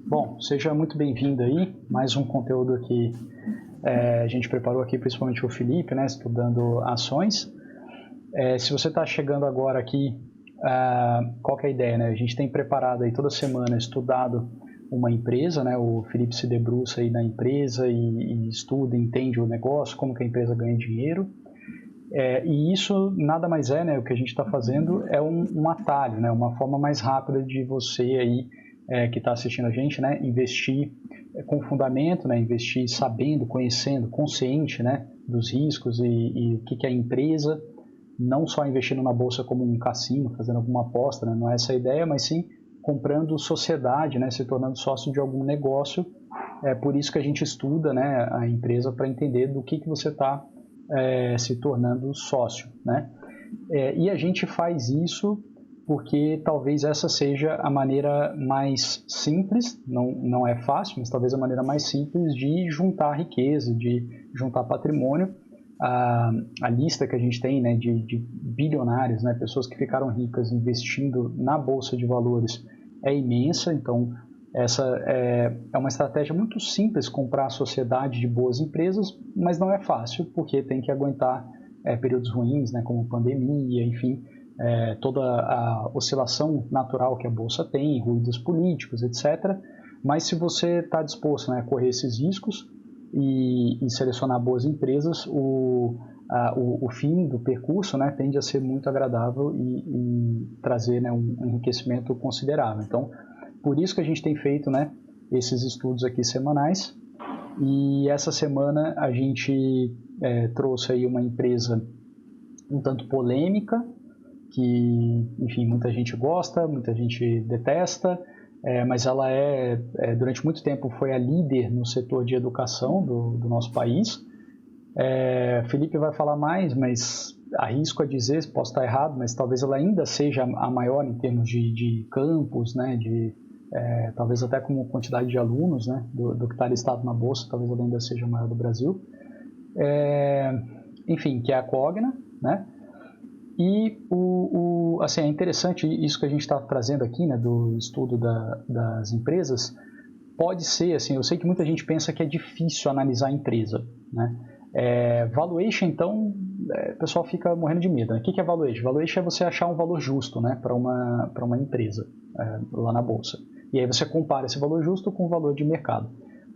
Bom, seja muito bem-vindo aí, mais um conteúdo que a gente preparou aqui, principalmente o Felipe, né, estudando ações. Se você está chegando agora aqui, qual que é a ideia, né? A gente tem preparado aí toda semana, estudado uma empresa, né? O Felipe se debruça aí na empresa e estuda, entende o negócio, como que a empresa ganha dinheiro. E isso nada mais é, né? O que a gente está fazendo é um atalho, né? Uma forma mais rápida de você aí que está assistindo a gente, né? Investir com fundamento, né? Investir sabendo, conhecendo, consciente, né? Dos riscos e o que é a empresa. Não só investindo na bolsa como um cassino, fazendo alguma aposta, né? Não é essa a ideia, mas sim comprando sociedade, né? Se tornando sócio de algum negócio. É por isso que a gente estuda, né? A empresa para entender do que você está se tornando sócio, né? E a gente faz isso porque talvez essa seja a maneira mais simples, não é fácil, mas talvez a maneira mais simples de juntar riqueza, de juntar patrimônio. A lista que a gente tem, né, de bilionários, né, pessoas que ficaram ricas investindo na bolsa de valores é imensa. Então essa é uma estratégia muito simples, comprar a sociedade de boas empresas, mas não é fácil porque tem que aguentar períodos ruins, né, como pandemia, enfim, toda a oscilação natural que a bolsa tem, ruídos políticos, etc. Mas se você está disposto, né, a correr esses riscos e selecionar boas empresas, o fim do percurso, né, tende a ser muito agradável e trazer, né, um enriquecimento considerável. Então, por isso que a gente tem feito, né, esses estudos aqui semanais. E essa semana a gente trouxe aí uma empresa um tanto polêmica, que, enfim, muita gente gosta, muita gente detesta, mas ela durante muito tempo foi a líder no setor de educação do nosso país. Felipe vai falar mais, mas arrisco a dizer, posso estar errado, mas talvez ela ainda seja a maior em termos de campus, né, talvez até como quantidade de alunos, né, do que está listado na bolsa, talvez ela ainda seja a maior do Brasil. Enfim, que é a Cogna, né? E assim, é interessante isso que a gente está trazendo aqui, né, do estudo das empresas. Pode ser, assim, eu sei que muita gente pensa que é difícil analisar a empresa, né? Valuation, então, o pessoal fica morrendo de medo, né? O que é valuation? Valuation é você achar um valor justo, né, para uma empresa lá na bolsa. E aí você compara esse valor justo com o valor de mercado.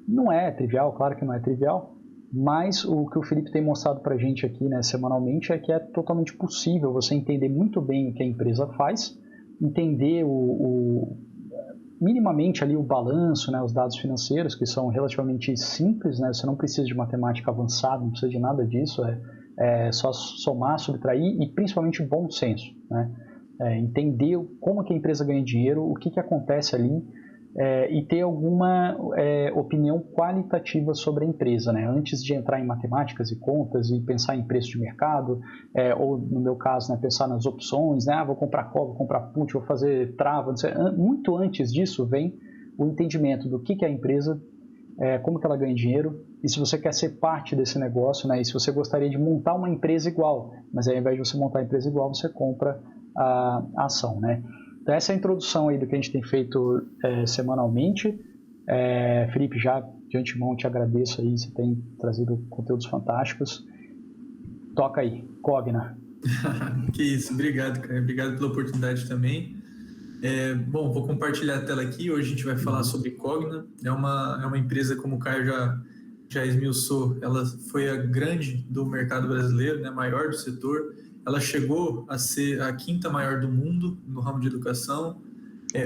Não é trivial, claro que não é trivial, mas o que o Felipe tem mostrado para a gente aqui, né, semanalmente, é que é totalmente possível você entender muito bem o que a empresa faz, entender minimamente ali o balanço, né, os dados financeiros, que são relativamente simples, né, você não precisa de matemática avançada, não precisa de nada disso, é só somar, subtrair e principalmente bom senso, né, entender como que a empresa ganha dinheiro, o que acontece ali, e ter alguma opinião qualitativa sobre a empresa, né? Antes de entrar em matemáticas e contas e pensar em preço de mercado, ou no meu caso, né, pensar nas opções, né? Vou comprar call, vou comprar put, vou fazer trava, não sei. Muito antes disso vem o entendimento do que é a empresa, como que ela ganha dinheiro, e se você quer ser parte desse negócio, né? E se você gostaria de montar uma empresa igual, mas aí, ao invés de você montar a empresa igual, você compra a ação, né? Então essa é a introdução aí do que a gente tem feito semanalmente. Felipe, já de antemão te agradeço aí, você tem trazido conteúdos fantásticos. Toca aí, Cogna. Que isso, obrigado, cara. Obrigado pela oportunidade também. Bom, vou compartilhar a tela aqui. Hoje a gente vai falar sobre Cogna. É uma empresa, como o Caio já esmiuçou, ela foi a grande do mercado brasileiro, né, maior do setor. Ela chegou a ser a quinta maior do mundo no ramo de educação.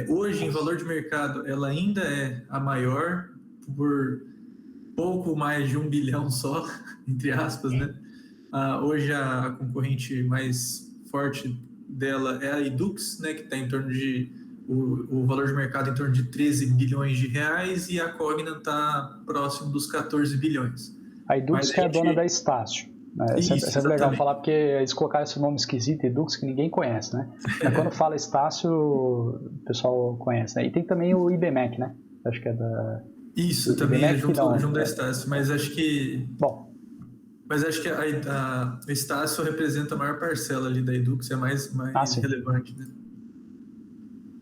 Hoje, em valor de mercado, ela ainda é a maior por pouco mais de 1 bilhão só, entre aspas, né? Hoje a concorrente mais forte dela é a Edux, né, que está em torno de o valor de mercado em torno de 13 bilhões de reais, e a Cogna está próximo dos 14 bilhões. A Edux que é a dona da Estácio. É sempre legal falar, porque eles colocaram esse nome esquisito, Edux, que ninguém conhece, né? Mas quando fala Estácio, o pessoal conhece, né? E tem também o IBMEC, né? Acho que é da... Isso, também é junto da Estácio, mas acho que... Bom... Mas acho que a Estácio representa a maior parcela ali da Edux, é mais relevante, né?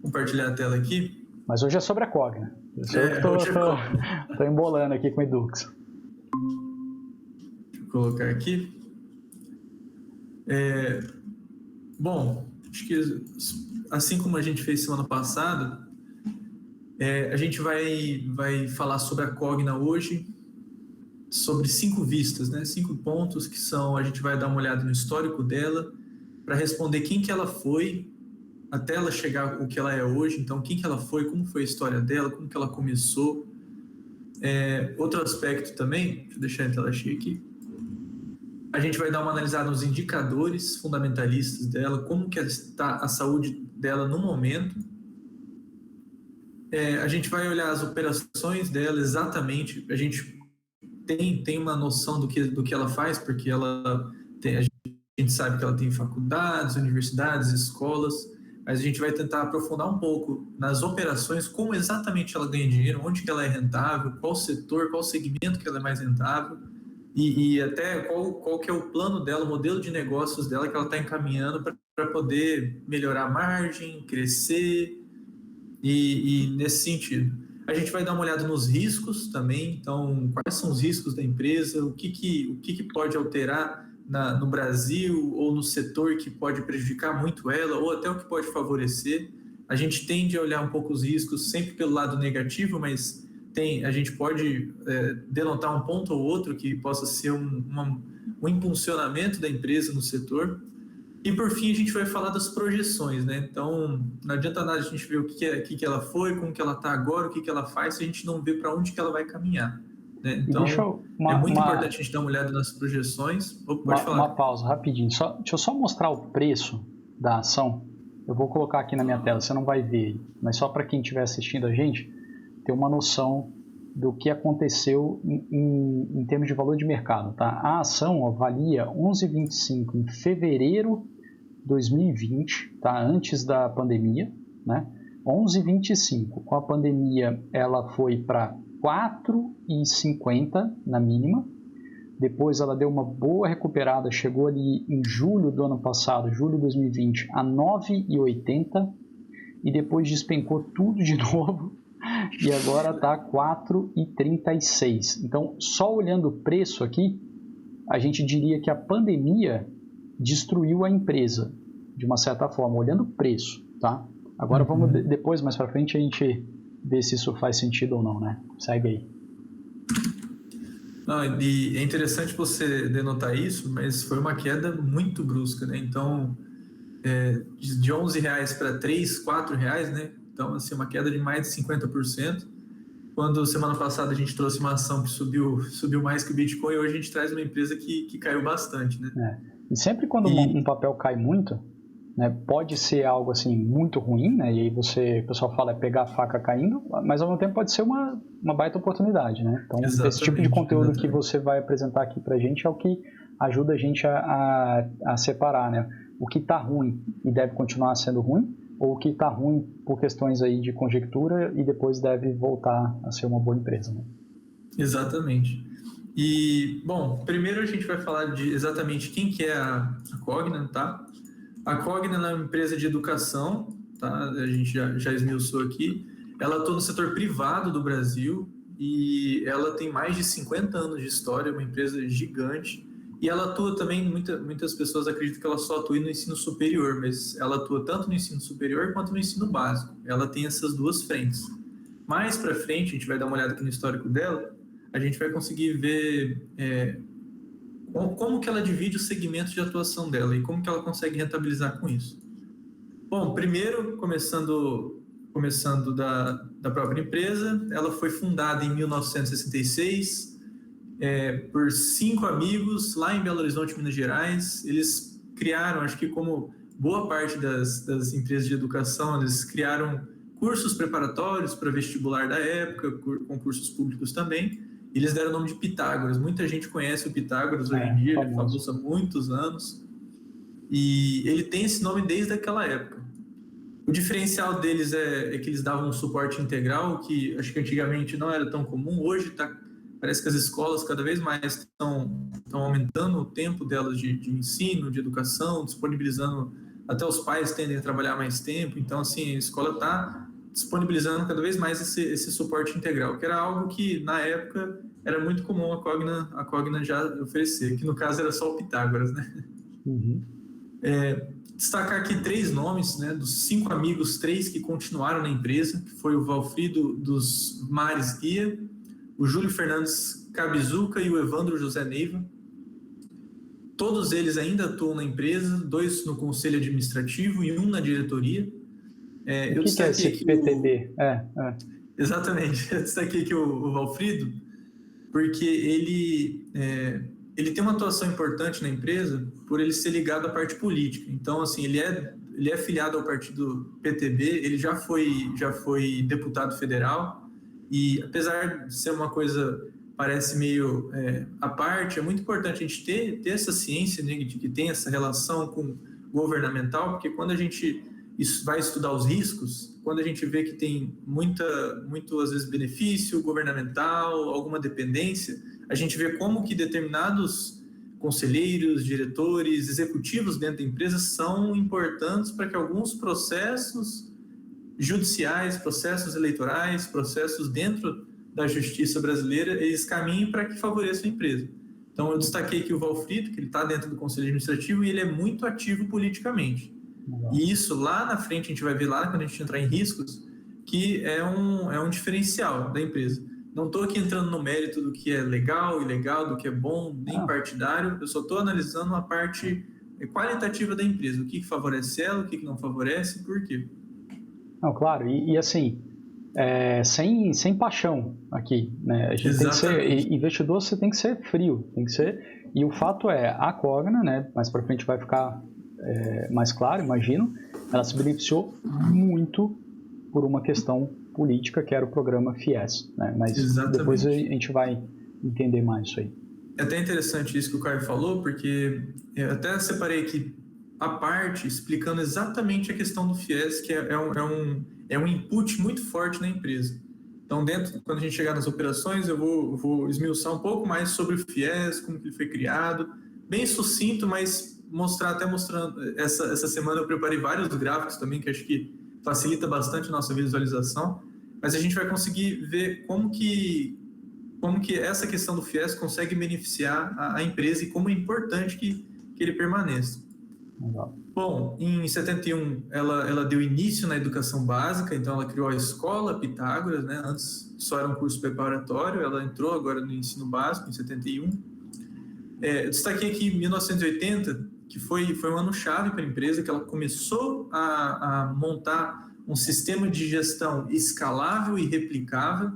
Compartilhar a tela aqui. Mas hoje é sobre a Cogna. Sou eu que tô embolando aqui com o Edux. Deixa eu colocar aqui. Bom, acho que assim como a gente fez semana passada, a gente vai falar sobre a Cogna hoje, sobre 5 vistas, né? 5 pontos que são, a gente vai dar uma olhada no histórico dela, para responder quem que ela foi, até ela chegar o que ela é hoje. Então, quem que ela foi, como foi a história dela, como que ela começou. Outro aspecto também, deixa eu deixar a tela cheia aqui, a gente vai dar uma analisada nos indicadores fundamentalistas dela, como que está a saúde dela no momento. A gente vai olhar as operações dela exatamente, a gente tem uma noção do que ela faz, porque a gente sabe que ela tem faculdades, universidades, escolas, mas a gente vai tentar aprofundar um pouco nas operações, como exatamente ela ganha dinheiro, onde que ela é rentável, qual setor, qual segmento que ela é mais rentável, e até qual que é o plano dela, o modelo de negócios dela que ela está encaminhando para poder melhorar a margem, crescer, e nesse sentido. A gente vai dar uma olhada nos riscos também, então quais são os riscos da empresa, o que pode alterar no Brasil ou no setor que pode prejudicar muito ela, ou até o que pode favorecer. A gente tende a olhar um pouco os riscos sempre pelo lado negativo, mas a gente pode denotar um ponto ou outro que possa ser um impulsionamento da empresa no setor. E por fim a gente vai falar das projeções, né? Então não adianta nada a gente ver o que ela foi, como que ela está agora, o que ela faz, se a gente não vê para onde que ela vai caminhar, né? Então é muito importante a gente dar uma olhada nas projeções. Pode falar. Uma pausa rapidinho, deixa eu só mostrar o preço da ação. Eu vou colocar aqui na minha tela, você não vai ver, mas só para quem estiver assistindo a gente ter uma noção do que aconteceu em termos de valor de mercado, tá? A ação valia 11,25 em fevereiro de 2020, tá? Antes da pandemia, né? 11,25. Com a pandemia ela foi para 4,50 na mínima. Depois ela deu uma boa recuperada, chegou ali em julho do ano passado, julho de 2020, a 9,80 e depois despencou tudo de novo. E agora está 4,36. Então, só olhando o preço aqui, a gente diria que a pandemia destruiu a empresa, de uma certa forma, olhando o preço, tá? Agora vamos depois, mais para frente, a gente ver se isso faz sentido ou não, né? Segue aí. E é interessante você denotar isso, mas foi uma queda muito brusca, né? Então, de R$11 para R$3, R$4, né? Então, assim, uma queda de mais de 50%. Quando semana passada a gente trouxe uma ação que subiu mais que o Bitcoin, hoje a gente traz uma empresa que caiu bastante, né? E sempre quando um papel cai muito, né, pode ser algo assim muito ruim, né? E aí o pessoal fala pegar a faca caindo, mas ao mesmo tempo pode ser uma baita oportunidade, né? Então, esse tipo de conteúdo que você vai apresentar aqui pra gente é o que ajuda a gente a separar, né? O que está ruim e deve continuar sendo ruim, ou o que está ruim por questões aí de conjectura e depois deve voltar a ser uma boa empresa, né? Exatamente. E, bom, primeiro a gente vai falar de exatamente quem que é a Cogna, tá? A Cogna é uma empresa de educação, tá? A gente já esmiuçou aqui. Ela atua no setor privado do Brasil e ela tem mais de 50 anos de história, uma empresa gigante. E ela atua também, muitas pessoas acreditam que ela só atua no ensino superior, mas ela atua tanto no ensino superior quanto no ensino básico. Ela tem essas duas frentes. Mais para frente, a gente vai dar uma olhada aqui no histórico dela, a gente vai conseguir ver como que ela divide os segmentos de atuação dela e como que ela consegue rentabilizar com isso. Bom, primeiro, começando da própria empresa, ela foi fundada em 1966, por 5 amigos lá em Belo Horizonte, Minas Gerais. Eles criaram, acho que como boa parte das empresas de educação, eles criaram cursos preparatórios para vestibular da época, concursos públicos também. Eles deram o nome de Pitágoras. Muita gente conhece o Pitágoras hoje em dia, ele é famoso há muitos anos. E ele tem esse nome desde aquela época. O diferencial deles é que eles davam um suporte integral, que acho que antigamente não era tão comum. Hoje parece que as escolas cada vez mais estão aumentando o tempo delas de ensino, de educação, disponibilizando, até os pais tendem a trabalhar mais tempo. Então, assim, a escola está disponibilizando cada vez mais esse suporte integral, que era algo que, na época, era muito comum a Cogna já oferecer, que no caso era só o Pitágoras, né? Uhum. Destacar aqui 3 nomes, né, dos 5 amigos, 3 que continuaram na empresa, que foi o Valfrido dos Mares Guia, o Júlio Fernandes Cabizuca e o Evandro José Neiva. Todos eles ainda atuam na empresa, 2 no conselho administrativo e 1 na diretoria. O que é esse PTB? Exatamente, eu destaquei aqui o Valfrido, porque ele tem uma atuação importante na empresa por ele ser ligado à parte política. Então, assim, ele é filiado ao partido PTB, ele já foi deputado federal, e apesar de ser uma coisa, parece meio à parte, é muito importante a gente ter essa ciência, né, de que tem essa relação com governamental, porque quando a gente vai estudar os riscos, quando a gente vê que tem muito, às vezes, benefício governamental, alguma dependência, a gente vê como que determinados conselheiros, diretores, executivos dentro da empresa são importantes para que alguns processos judiciais, processos eleitorais, processos dentro da justiça brasileira, eles caminhem para que favoreçam a empresa. Então, eu destaquei aqui o Valfrido, que ele está dentro do Conselho Administrativo e ele é muito ativo politicamente. E isso lá na frente, a gente vai ver lá, quando a gente entrar em riscos, que é um diferencial da empresa. Não estou aqui entrando no mérito do que é legal, ilegal, do que é bom, nem partidário, eu só estou analisando a parte qualitativa da empresa, o que favorece ela, o que não favorece, por quê. Não, claro, e assim, sem paixão aqui, né? A gente tem que ser, investidor você tem que ser frio, tem que ser, e o fato a Cogna, né, mais para frente vai ficar mais claro, imagino, ela se beneficiou muito por uma questão política, que era o programa FIES, né? Mas depois a gente vai entender mais isso aí. É até interessante isso que o Caio falou, porque eu até separei aqui a parte explicando exatamente a questão do FIES, que é um input muito forte na empresa. Então, quando a gente chegar nas operações, eu vou esmiuçar um pouco mais sobre o FIES, como que ele foi criado, bem sucinto, mas mostrando. Essa semana eu preparei vários gráficos também, que acho que facilita bastante a nossa visualização, mas a gente vai conseguir ver como que essa questão do FIES consegue beneficiar a empresa e como é importante que ele permaneça. Legal. Bom, em 71 ela deu início na educação básica, então ela criou a Escola Pitágoras, né? Antes só era um curso preparatório, ela entrou agora no ensino básico em 71. Eu destaquei aqui em 1980, que foi um ano-chave para a empresa, que ela começou a montar um sistema de gestão escalável e replicável,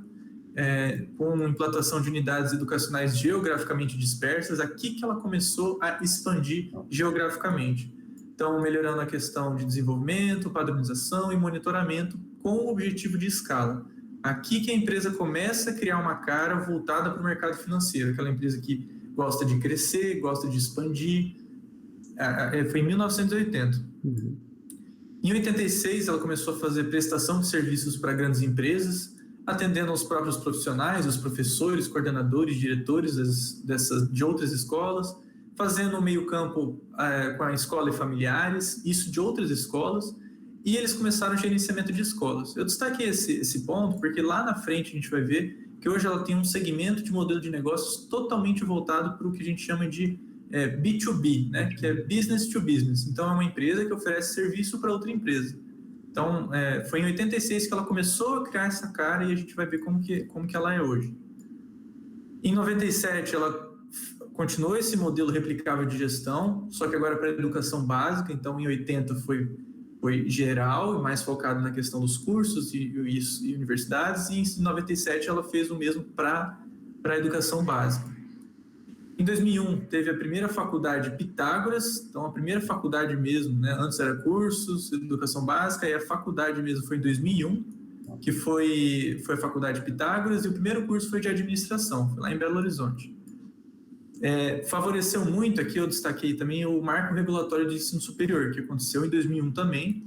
com implantação de unidades educacionais geograficamente dispersas. Aqui que ela começou a expandir geograficamente. Então, melhorando a questão de desenvolvimento, padronização e monitoramento com o objetivo de escala. Aqui que a empresa começa a criar uma cara voltada para o mercado financeiro, aquela empresa que gosta de crescer, gosta de expandir. Foi em 1980. Uhum. Em 86, ela começou a fazer prestação de serviços para grandes empresas, atendendo aos próprios profissionais, os professores, coordenadores, diretores de outras escolas, fazendo um meio-campo com a escola e familiares, isso de outras escolas, e eles começaram o gerenciamento de escolas. Eu destaquei esse ponto porque lá na frente a gente vai ver que hoje ela tem um segmento de modelo de negócios totalmente voltado para o que a gente chama de B2B, né? Que é Business to Business. Então, é uma empresa que oferece serviço para outra empresa. Então, foi em 86 que ela começou a criar essa cara e a gente vai ver como que ela é hoje. Em 97, ela continuou esse modelo replicável de gestão, só que agora para a educação básica. Então, em 80 foi geral, mais focado na questão dos cursos e universidades, e em 97 ela fez o mesmo para a educação básica. Em 2001 teve a primeira faculdade Pitágoras, então a primeira faculdade mesmo, né? Antes era cursos, educação básica, e a faculdade mesmo foi em 2001, que foi a faculdade Pitágoras, e o primeiro curso foi de administração, foi lá em Belo Horizonte. Favoreceu muito, aqui eu destaquei também o marco regulatório de ensino superior, que aconteceu em 2001 também.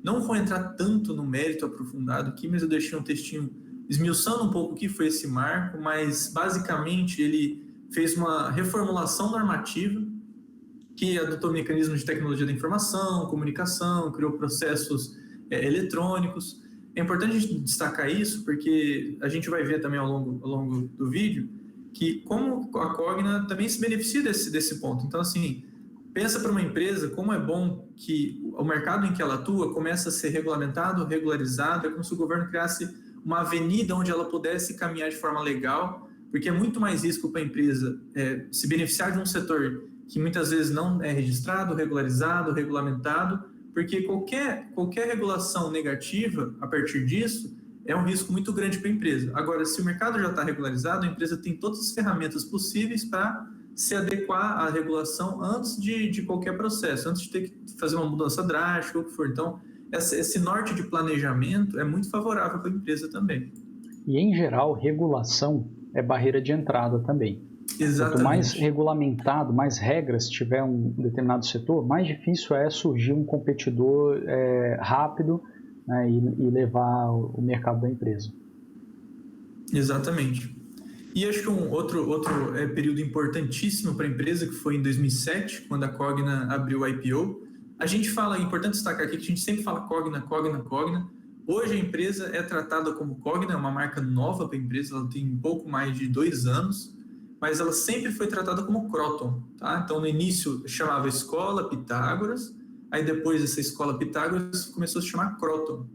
Não vou entrar tanto no mérito aprofundado aqui, mas eu deixei um textinho esmiuçando um pouco o que foi esse marco, mas basicamente ele fez uma reformulação normativa que adotou mecanismos de tecnologia da informação, comunicação, criou processos eletrônicos, É importante a gente destacar isso, porque a gente vai ver também ao longo do vídeo que como a Cogna também se beneficia desse ponto. Então, assim, pensa para uma empresa como é bom que o mercado em que ela atua começa a ser regulamentado, regularizado, é como se o governo criasse uma avenida onde ela pudesse caminhar de forma legal, porque é muito mais risco para a empresa se beneficiar de um setor que muitas vezes não é registrado, regularizado, regulamentado, porque qualquer regulação negativa a partir disso é um risco muito grande para a empresa. Agora, se o mercado já está regularizado, a empresa tem todas as ferramentas possíveis para se adequar à regulação antes de qualquer processo, antes de ter que fazer uma mudança drástica, ou o que for. Então, esse norte de planejamento é muito favorável para a empresa também. E, em geral, regulação é barreira de entrada também. Exatamente. Quanto mais regulamentado, mais regras tiver um determinado setor, mais difícil é surgir um competidor rápido, né, e levar o mercado da empresa. Exatamente. E acho que um outro período importantíssimo para a empresa, que foi em 2007, quando a Cogna abriu o IPO. A gente fala, é importante destacar aqui que a gente sempre fala Cogna. Hoje a empresa é tratada como Cogna, é uma marca nova para a empresa, ela tem um pouco mais de 2 anos, mas ela sempre foi tratada como Croton, tá? Então, no início chamava Escola Pitágoras, aí depois essa Escola Pitágoras começou a se chamar Croton.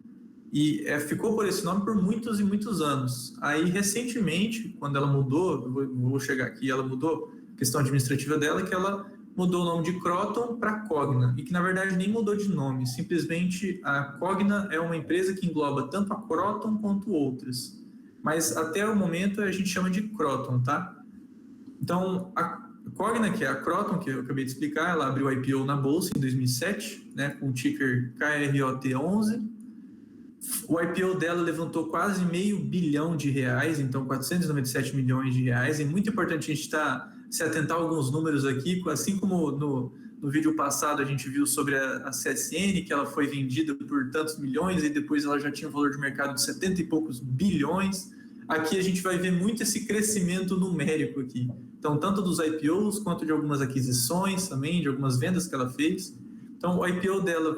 E ficou por esse nome por muitos e muitos anos. Aí, recentemente, quando ela mudou, vou chegar aqui, ela mudou a questão administrativa dela, que ela mudou o nome de Croton para Cogna, e que, na verdade, nem mudou de nome. Simplesmente, a Cogna é uma empresa que engloba tanto a Croton quanto outras. Mas, até o momento, a gente chama de Croton, tá? Então, a Cogna, que é a Croton, que eu acabei de explicar, ela abriu o IPO na Bolsa em 2007, né, com o ticker KROT11. O IPO dela levantou quase R$500 bilhão, então 497 milhões de reais. É muito importante a gente se atentar a alguns números aqui, assim como no vídeo passado a gente viu sobre a CSN, que ela foi vendida por tantos milhões e depois ela já tinha um valor de mercado de 70 e poucos bilhões. Aqui a gente vai ver muito esse crescimento numérico aqui. Então, tanto dos IPOs quanto de algumas aquisições também, de algumas vendas que ela fez. Então, o IPO dela,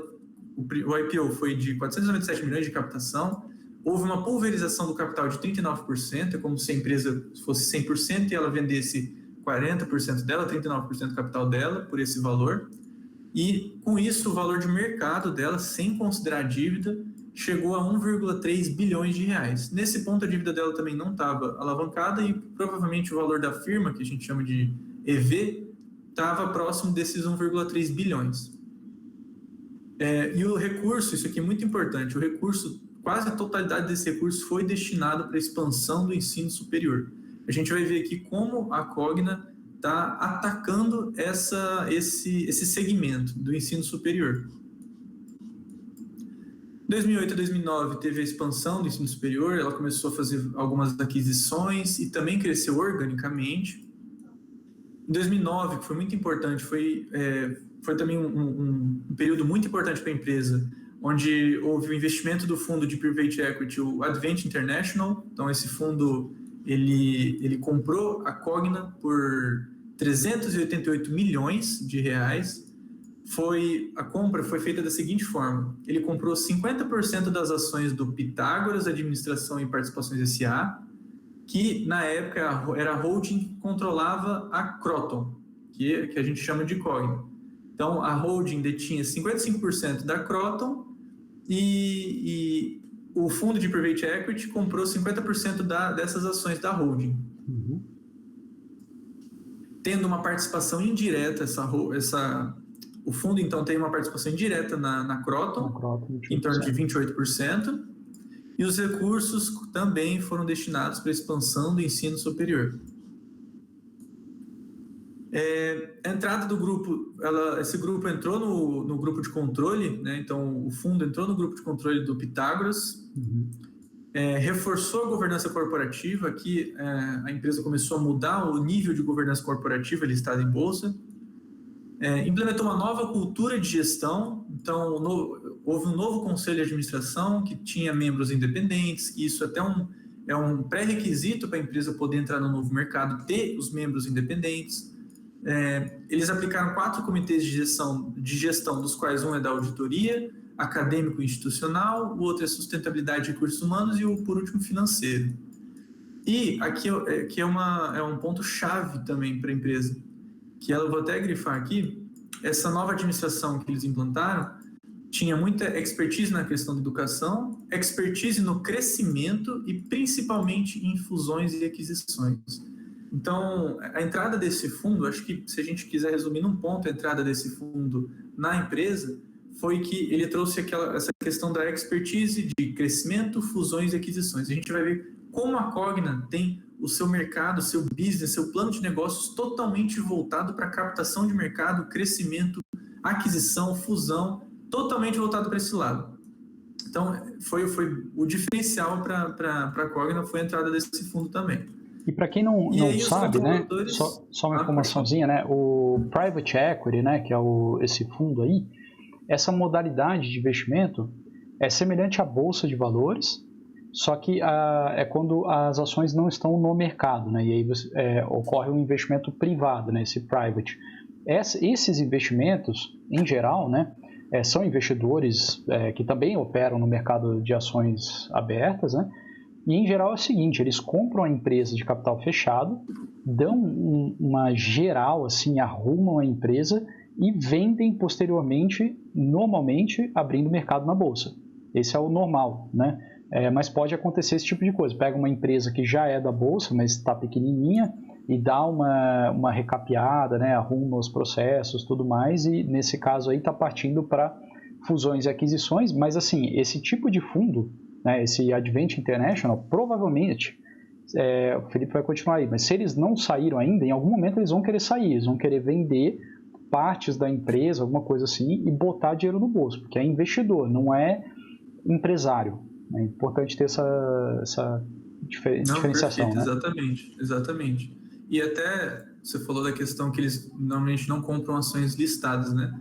o IPO foi de 497 milhões de captação, houve uma pulverização do capital de 39%, é como se a empresa fosse 100% e ela vendesse 40% dela, 39% do capital dela, por esse valor. E, com isso, o valor de mercado dela, sem considerar a dívida, chegou a 1,3 bilhões de reais. Nesse ponto, a dívida dela também não estava alavancada e, provavelmente, o valor da firma, que a gente chama de EV, estava próximo desses 1,3 bilhões. E o recurso, isso aqui é muito importante, o recurso, quase a totalidade desse recurso foi destinado para a expansão do ensino superior. A gente vai ver aqui como a Cogna está atacando esse segmento do ensino superior. Em 2008 a 2009 teve a expansão do ensino superior, ela começou a fazer algumas aquisições e também cresceu organicamente. Em 2009, que foi muito importante, foi também um período muito importante para a empresa, onde houve o investimento do fundo de Private Equity, o Advent International. Então, esse fundo ele comprou a Cogna por 388 milhões de reais. A compra foi feita da seguinte forma: ele comprou 50% das ações do Pitágoras Administração e Participações S.A., que na época era a holding que controlava a Croton, que a gente chama de Cogna. Então, a holding detinha 55% da Croton e o fundo de Private Equity comprou 50% dessas ações da holding. Uhum. Tendo uma participação indireta, o fundo, então, tem uma participação indireta na Croton, em torno de 28%, e os recursos também foram destinados para a expansão do ensino superior. A entrada do grupo, esse grupo entrou no grupo de controle, né? Então o fundo entrou no grupo de controle do Pitágoras, reforçou a governança corporativa. Aqui a empresa começou a mudar o nível de governança corporativa listada em bolsa, implementou uma nova cultura de gestão. Então houve um novo conselho de administração que tinha membros independentes, que isso até é um pré-requisito para a empresa poder entrar no novo mercado, ter os membros independentes. Eles aplicaram 4 comitês de gestão, dos quais um é da auditoria, acadêmico e institucional, o outro é sustentabilidade e recursos humanos e o, por último, financeiro. E aqui é um ponto-chave também para a empresa, que eu vou até grifar aqui, essa nova administração que eles implantaram tinha muita expertise na questão da educação, expertise no crescimento e principalmente em fusões e aquisições. Então, a entrada desse fundo, acho que se a gente quiser resumir num ponto a entrada desse fundo na empresa, foi que ele trouxe essa questão da expertise de crescimento, fusões e aquisições. A gente vai ver como a Cogna tem o seu mercado, o seu business, seu plano de negócios totalmente voltado para captação de mercado, crescimento, aquisição, fusão, totalmente voltado para esse lado. Então, foi o diferencial para a Cogna, foi a entrada desse fundo também. E para quem não sabe, né, só uma informaçãozinha, né, o Private Equity, né, que é esse fundo aí, essa modalidade de investimento é semelhante à bolsa de valores, só que é quando as ações não estão no mercado, né, e aí ocorre um investimento privado, né, esse private. Esses investimentos, em geral, né, são investidores que também operam no mercado de ações abertas, né, e em geral é o seguinte, eles compram a empresa de capital fechado, dão uma geral, assim, arrumam a empresa e vendem posteriormente, normalmente, abrindo mercado na bolsa. Esse é o normal, né? Mas pode acontecer esse tipo de coisa. Pega uma empresa que já é da bolsa, mas está pequenininha, e dá uma recapeada, né? Arruma os processos, tudo mais, e nesse caso aí está partindo para fusões e aquisições, mas assim, esse tipo de fundo, né, esse Advent International, provavelmente, o Felipe vai continuar aí, mas se eles não saíram ainda, em algum momento eles vão querer sair, eles vão querer vender partes da empresa, alguma coisa assim, e botar dinheiro no bolso, porque é investidor, não é empresário. É importante ter essa diferenciação. Perfeito, né? Exatamente. E até você falou da questão que eles normalmente não compram ações listadas, né?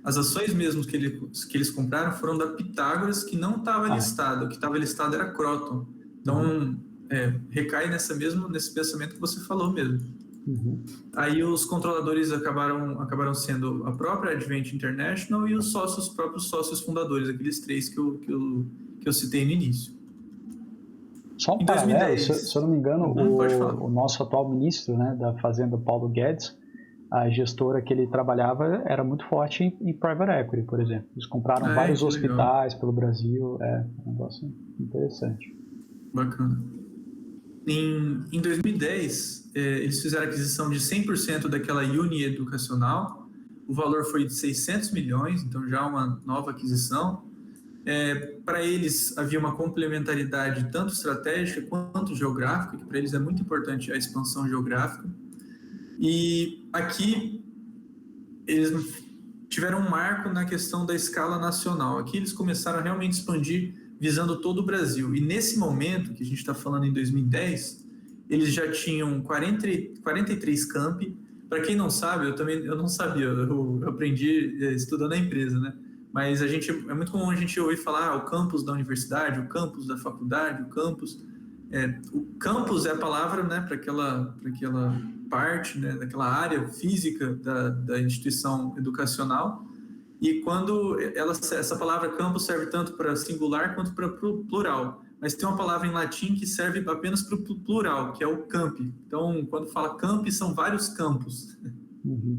As ações mesmo que eles compraram foram da Pitágoras, que não estava listada. O que estava listado era Croton. Então, recai nesse pensamento que você falou mesmo. Uhum. Aí os controladores acabaram sendo a própria Advent International e os próprios sócios fundadores, aqueles três que eu citei no início. Só um paralelo, se eu não me engano, o nosso atual ministro, né, da Fazenda, Paulo Guedes, a gestora que ele trabalhava era muito forte em private equity, por exemplo. Eles compraram vários hospitais pelo Brasil, um negócio interessante. Bacana. Em 2010, eles fizeram a aquisição de 100% daquela Uni Educacional, o valor foi de 600 milhões, então já uma nova aquisição. Para eles havia uma complementaridade tanto estratégica quanto geográfica, que para eles é muito importante a expansão geográfica. E aqui eles tiveram um marco na questão da escala nacional. Aqui eles começaram a realmente expandir visando todo o Brasil. E nesse momento, que a gente está falando em 2010, eles já tinham 43 campi. Para quem não sabe, eu não sabia, eu aprendi estudando a empresa, né? Mas é muito comum a gente ouvir falar o campus da universidade, o campus da faculdade, o campus... o campus é a palavra, né, para aquela parte, né, daquela área física da instituição educacional, e quando essa palavra campus serve tanto para singular quanto para plural, mas tem uma palavra em latim que serve apenas para o plural, que é o campi. Então, quando fala campi, são vários campos. Uhum.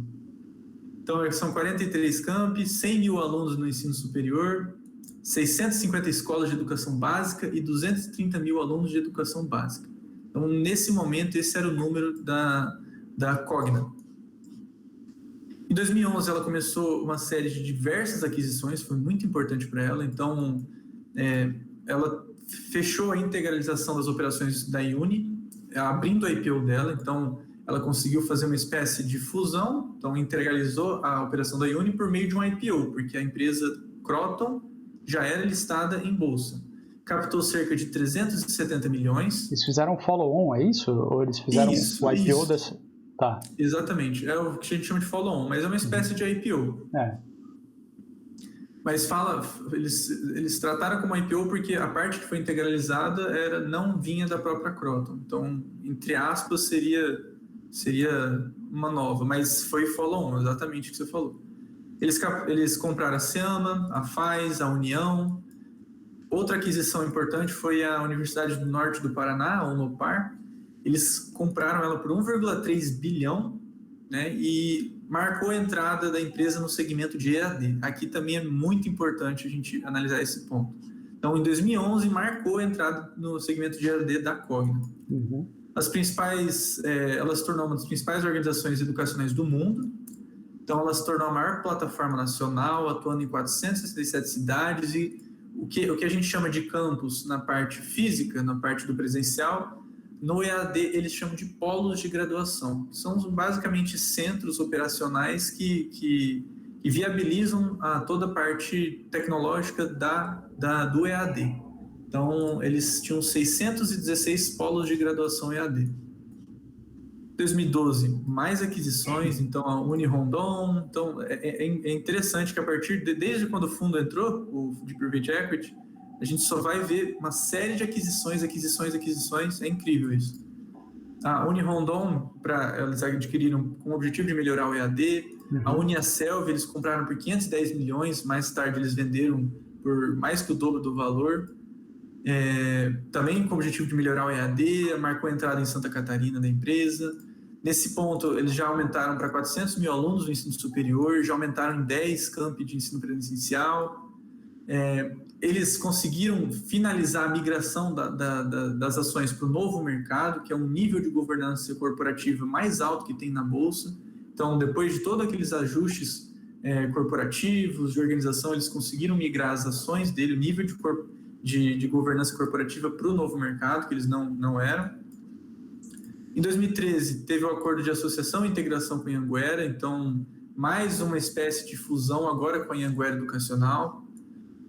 Então, são 43 campi, 100 mil alunos no ensino superior, 650 escolas de educação básica e 230 mil alunos de educação básica. Então, nesse momento, esse era o número da Cogna. Em 2011, ela começou uma série de diversas aquisições, foi muito importante para ela. Então, ela fechou a integralização das operações da Uni, abrindo a IPO dela. Então, ela conseguiu fazer uma espécie de fusão, então integralizou a operação da Uni por meio de um IPO, porque a empresa Croton já era listada em bolsa. Captou cerca de 370 milhões. Eles fizeram follow-on, é isso? Ou eles fizeram o IPO dessa... Tá. Exatamente, é o que a gente chama de follow-on, mas é uma espécie de IPO. Mas eles trataram como IPO porque a parte que foi integralizada não vinha da própria Croton. Então, entre aspas, seria uma nova, mas foi follow-on, exatamente o que você falou. Eles compraram a Seama, a FAES, a União. Outra aquisição importante foi a Universidade do Norte do Paraná, a Unopar. Eles compraram ela por 1,3 bilhão, né, e marcou a entrada da empresa no segmento de EAD. Aqui também é muito importante a gente analisar esse ponto. Então, em 2011, marcou a entrada no segmento de EAD da Cogna. Uhum. Ela se tornou uma das principais organizações educacionais do mundo. Então, ela se tornou a maior plataforma nacional, atuando em 467 cidades, e o que a gente chama de campus na parte física, na parte do presencial, no EAD eles chamam de polos de graduação. São basicamente centros operacionais que viabilizam toda a parte tecnológica do EAD. Então, eles tinham 616 polos de graduação EAD. 2012, mais aquisições, então a Unirondon. Então, é interessante que desde quando o fundo entrou, o de Private Equity, a gente só vai ver uma série de aquisições, é incrível isso. A Unirondon, eles adquiriram com o objetivo de melhorar o EAD. Uhum. A Uniaselv, eles compraram por 510 milhões, mais tarde eles venderam por mais que o dobro do valor. Também com o objetivo de melhorar o EAD, marcou a entrada em Santa Catarina da empresa. Nesse ponto, eles já aumentaram para 400 mil alunos no ensino superior, já aumentaram em 10 campi de ensino presencial. Eles conseguiram finalizar a migração das ações para o novo mercado, que é um nível de governança corporativa mais alto que tem na Bolsa. Então, depois de todos aqueles ajustes corporativos, de organização, eles conseguiram migrar as ações dele, o nível de governança corporativa para o novo mercado, que eles não eram. Em 2013, teve o acordo de associação e integração com a Anhanguera, então mais uma espécie de fusão agora com a Anhanguera Educacional.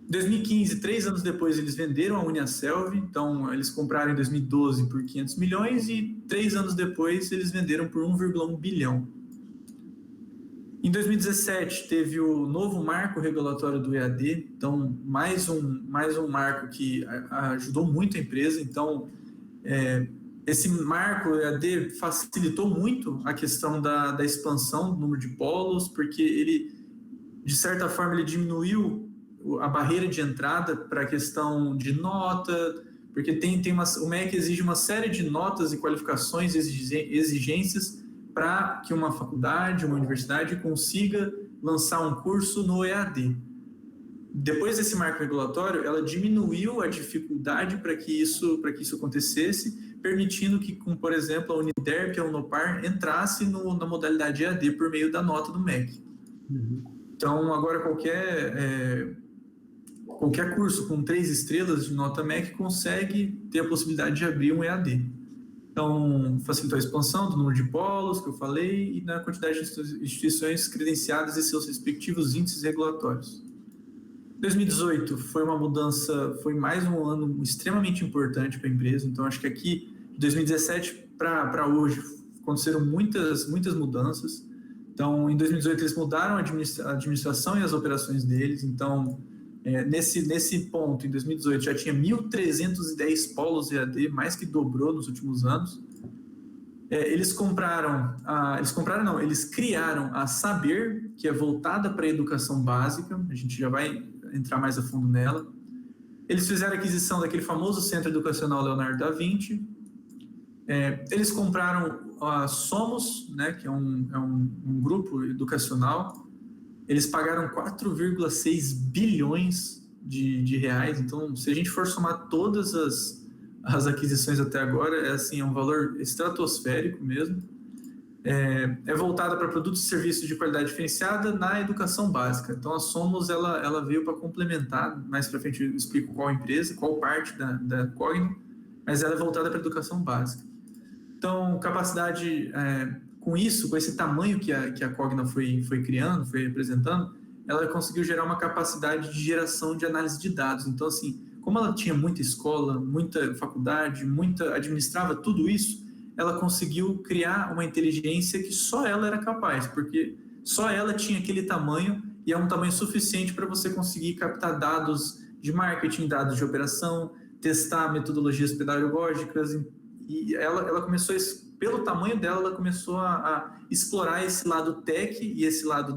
Em 2015, 3 anos depois, eles venderam a Uniaselv, então eles compraram em 2012 por 500 milhões e 3 anos depois eles venderam por 1,1 bilhão. Em 2017, teve o novo marco regulatório do EAD, então mais um marco que ajudou muito a empresa. Então, esse marco EAD facilitou muito a questão da expansão do número de polos, porque ele, de certa forma, ele diminuiu a barreira de entrada para a questão de nota, porque o MEC exige uma série de notas e qualificações, exigências para que uma faculdade, uma universidade consiga lançar um curso no EAD. Depois desse marco regulatório, ela diminuiu a dificuldade para que isso acontecesse, permitindo que, como, por exemplo, a Uniderp e a Unopar entrasse na modalidade EAD por meio da nota do MEC. Uhum. Então, agora qualquer curso com 3 estrelas de nota MEC consegue ter a possibilidade de abrir um EAD. Então, facilitou a expansão do número de polos, que eu falei, e na quantidade de instituições credenciadas e seus respectivos índices regulatórios. 2018 foi uma mudança, foi mais um ano extremamente importante para a empresa. Então, acho que aqui, de 2017 para hoje, aconteceram muitas mudanças. Então, em 2018, eles mudaram a administração e as operações deles. Então, nesse ponto, em 2018, já tinha 1.310 polos EAD, mais que dobrou nos últimos anos. Eles criaram a Saber, que é voltada para a educação básica. A gente já vai entrar mais a fundo nela. Eles fizeram a aquisição daquele famoso Centro Educacional Leonardo da Vinci. Eles compraram a Somos, né, que é um grupo educacional. Eles pagaram 4,6 bilhões de reais. Então, se a gente for somar todas as aquisições até agora, é um valor estratosférico mesmo. É voltada para produtos e serviços de qualidade diferenciada na educação básica. Então, a Somos ela veio para complementar. Mais para frente eu explico qual empresa, qual parte da Cogna, mas ela é voltada para a educação básica. Então, capacidade... com esse tamanho que a Cogna foi criando, foi apresentando, ela conseguiu gerar uma capacidade de geração de análise de dados. Então, assim, como ela tinha muita escola, muita faculdade, administrava tudo isso, ela conseguiu criar uma inteligência que só ela era capaz, porque só ela tinha aquele tamanho, e é um tamanho suficiente para você conseguir captar dados de marketing, dados de operação, testar metodologias pedagógicas, e ela começou pelo tamanho dela, ela começou a explorar esse lado tech e esse lado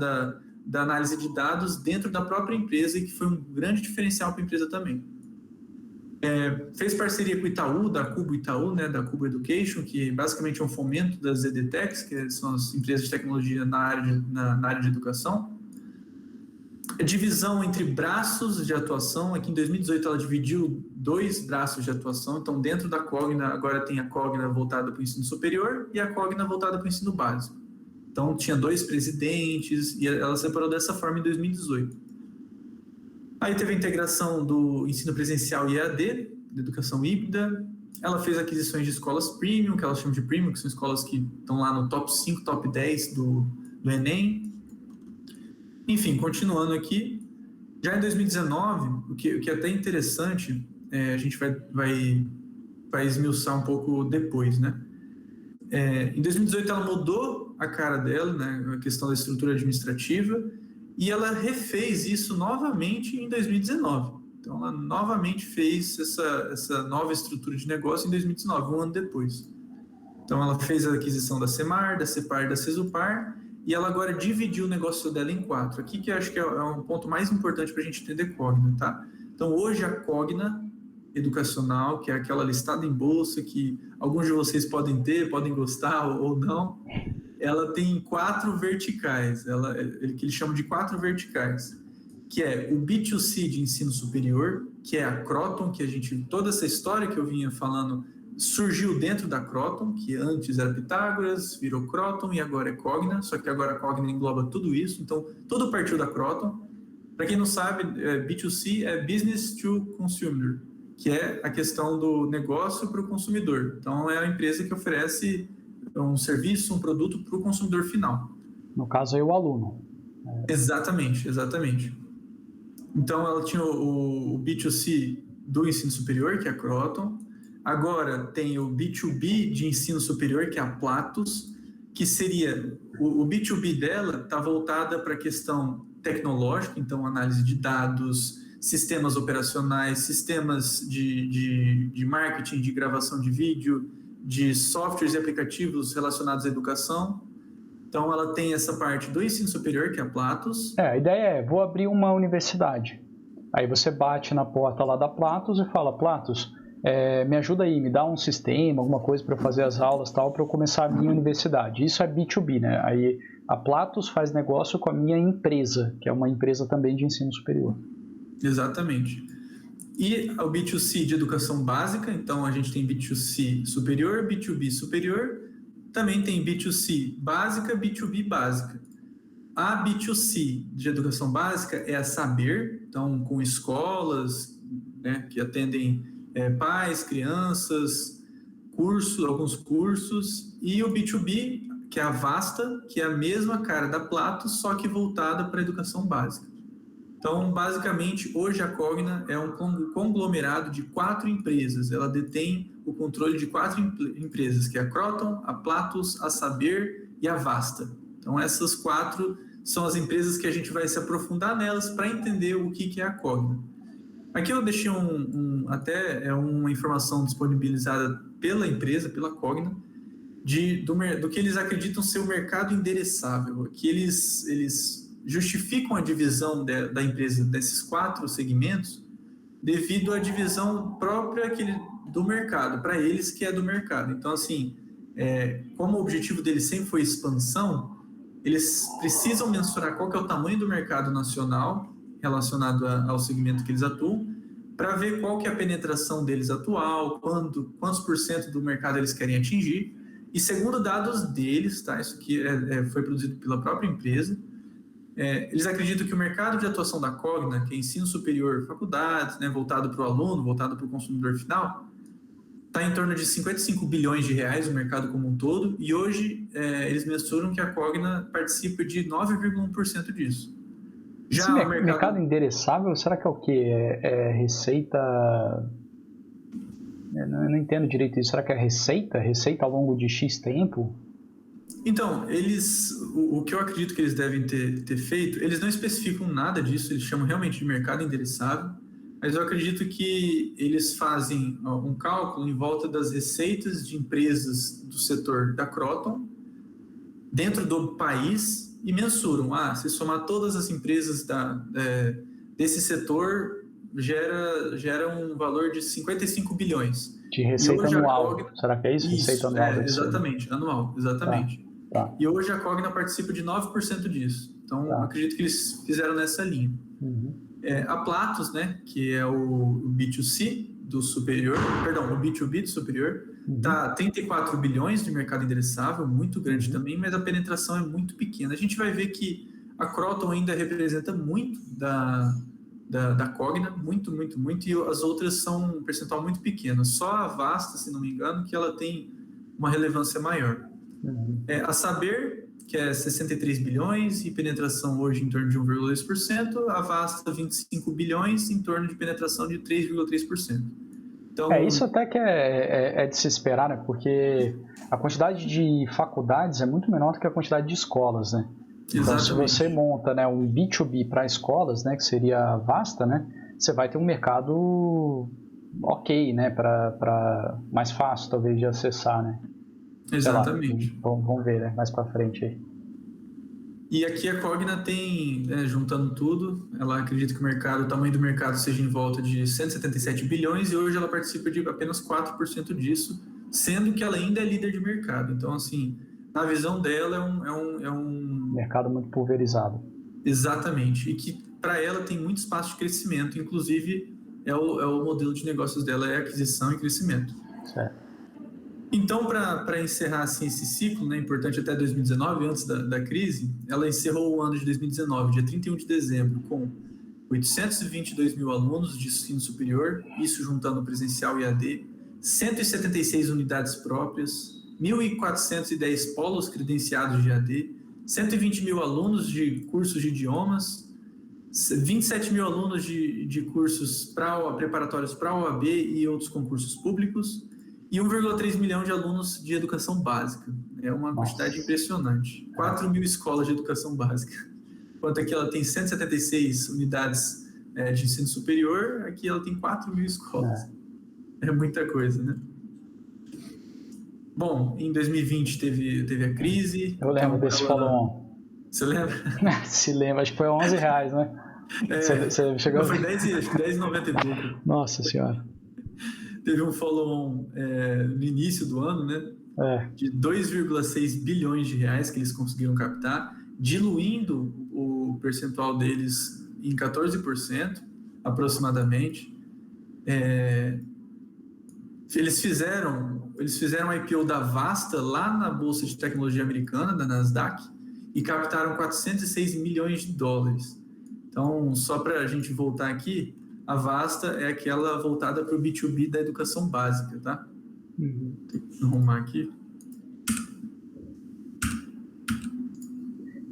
da análise de dados dentro da própria empresa e que foi um grande diferencial para a empresa também. Fez parceria com o Itaú, da Cubo Itaú, né, da Cubo Education, que basicamente é um fomento das EdTechs, que são as empresas de tecnologia na área de educação. A divisão entre braços de atuação, aqui em 2018 ela dividiu 2 braços de atuação, então dentro da Cogna agora tem a Cogna voltada para o ensino superior e a Cogna voltada para o ensino básico. Então tinha 2 presidentes e ela separou dessa forma em 2018. Aí teve a integração do ensino presencial e EAD, da educação híbrida. Ela fez aquisições de escolas premium, que ela chama de premium, que são escolas que estão lá no top 5, top 10 do Enem. Enfim, continuando aqui, já em 2019, o que é até interessante, a gente vai esmiuçar um pouco depois, né? Em 2018 ela mudou a cara dela, né, a questão da estrutura administrativa, e ela refez isso novamente em 2019. Então ela novamente fez essa nova estrutura de negócio em 2019, um ano depois. Então ela fez a aquisição da Semar, da Cepar e da Cesupar, e ela agora dividiu o negócio dela em 4. Aqui que eu acho que é um ponto mais importante para a gente entender Cogna, tá? Então, hoje a Cogna educacional, que é aquela listada em bolsa, que alguns de vocês podem ter, podem gostar ou não, ela tem 4 verticais, que eles chamam de 4 verticais, que é o B2C de ensino superior, que é a Croton, toda essa história que eu vinha falando surgiu dentro da Croton, que antes era Pitágoras, virou Croton e agora é Cogna, só que agora a Cogna engloba tudo isso, então tudo partiu da Croton. Para quem não sabe, B2C é Business to Consumer, que é a questão do negócio para o consumidor. Então é a empresa que oferece um serviço, um produto para o consumidor final. No caso aí o aluno. Exatamente. Então ela tinha o B2C do ensino superior, que é a Croton. Agora tem o B2B de ensino superior, que é a Platos, que seria o B2B dela está voltada para a questão tecnológica, então análise de dados, sistemas operacionais, sistemas de marketing, de gravação de vídeo, de softwares e aplicativos relacionados à educação. Então ela tem essa parte do ensino superior, que é a Platos. A ideia vou abrir uma universidade. Aí você bate na porta lá da Platos e fala, Platos, me ajuda aí, me dá um sistema, alguma coisa para eu fazer as aulas, tal, para eu começar a minha universidade. Isso é B2B, né? Aí a Platos faz negócio com a minha empresa, que é uma empresa também de ensino superior. Exatamente. E o B2C de educação básica, então a gente tem B2C superior, B2B superior, também tem B2C básica, B2B básica. A B2C de educação básica é a Saber, então com escolas, né, que atendem pais, crianças, alguns cursos, e o B2B, que é a Vasta, que é a mesma cara da Platos, só que voltada para a educação básica. Então, basicamente, hoje a Cogna é um conglomerado de 4 empresas. Ela detém o controle de 4 empresas, que é a Croton, a Platos, a Saber e a Vasta. Então, essas 4 são as empresas que a gente vai se aprofundar nelas para entender o que é a Cogna. Aqui eu deixei até uma informação disponibilizada pela empresa, pela Cogna, do que eles acreditam ser o mercado endereçável. Aqui eles justificam a divisão da empresa desses 4 segmentos devido à divisão própria do mercado, para eles que é do mercado. Então, assim, como o objetivo deles sempre foi expansão, eles precisam mensurar qual que é o tamanho do mercado nacional relacionado ao segmento que eles atuam, para ver qual que é a penetração deles atual, quantos % do mercado eles querem atingir. E segundo dados deles, tá? Isso aqui foi produzido pela própria empresa, eles acreditam que o mercado de atuação da Cogna, que é ensino superior, faculdades, né, voltado para o aluno, voltado para o consumidor final, está em torno de 55 bilhões de reais o mercado como um todo, e hoje eles mensuram que a Cogna participa de 9,1% disso. Já esse mercado endereçável, será que é o quê? Receita... Eu não entendo direito isso. Será que é receita? Receita ao longo de X tempo? Então, o que eu acredito que eles devem ter feito, eles não especificam nada disso, eles chamam realmente de mercado endereçável, mas eu acredito que eles fazem um cálculo em volta das receitas de empresas do setor da Croton dentro do país e mensuram. Se somar todas as empresas desse setor, gera um valor de 55 bilhões. De receita anual. Será que é isso? Receita anual. Exatamente, anual, exatamente. Tá. E hoje a Cogna participa de 9% disso. Então, acredito que eles fizeram nessa linha. A Platos, né, que é o B2C do superior, perdão, o B2B do superior, tá 34 bilhões de mercado endereçável, muito grande também, mas a penetração é muito pequena. A gente vai ver que a Croton ainda representa muito da Cogna, muito, e as outras são um percentual muito pequeno. Só a Vasta, se não me engano, que ela tem uma relevância maior. A Saber, que é 63 bilhões e penetração hoje em torno de 1,2%, a Vasta 25 bilhões em torno de penetração de 3,3%. Então, isso até que é de se esperar, né? Porque a quantidade de faculdades é muito menor do que a quantidade de escolas, né? Então, se você monta, né, um B2B para escolas, né, que seria a Vasta, né, você vai ter um mercado ok, né, para mais fácil talvez de acessar, né? Exatamente. Vamos ver, né, mais para frente aí. E aqui a Cogna tem, juntando tudo, ela acredita que o tamanho do mercado seja em volta de 177 bilhões e hoje ela participa de apenas 4% disso, sendo que ela ainda é líder de mercado. Então, assim, na visão dela é um mercado muito pulverizado. Exatamente. E que para ela tem muito espaço de crescimento, inclusive é o modelo de negócios dela, é aquisição e crescimento. Certo. Então, para encerrar assim, esse ciclo, né, importante até 2019, antes da crise, ela encerrou o ano de 2019, dia 31 de dezembro, com 822 mil alunos de ensino superior, isso juntando presencial e AD, 176 unidades próprias, 1.410 polos credenciados de AD, 120 mil alunos de cursos de idiomas, 27 mil alunos de cursos preparatórios para a OAB e outros concursos públicos, e 1,3 milhão de alunos de educação básica. É uma quantidade impressionante. 4 mil escolas de educação básica. Enquanto aqui ela tem 176 unidades de ensino superior, aqui ela tem 4 mil escolas. É muita coisa, né? Bom, em 2020 teve a crise. Eu lembro desse follow-on. Você lembra? Se lembra, acho que foi R$11, né? Você chegou... Não, foi 10,90 e pouco. Nossa Senhora. Teve um follow-on no início do ano, né? De 2,6 bilhões de reais que eles conseguiram captar, diluindo o percentual deles em 14%, aproximadamente. Eles fizeram a IPO da Vasta lá na Bolsa de Tecnologia Americana, da Nasdaq, e captaram 406 milhões de dólares. Então, só para a gente voltar aqui, a Vasta é aquela voltada para o B2B da educação básica, tá? Tem que arrumar aqui.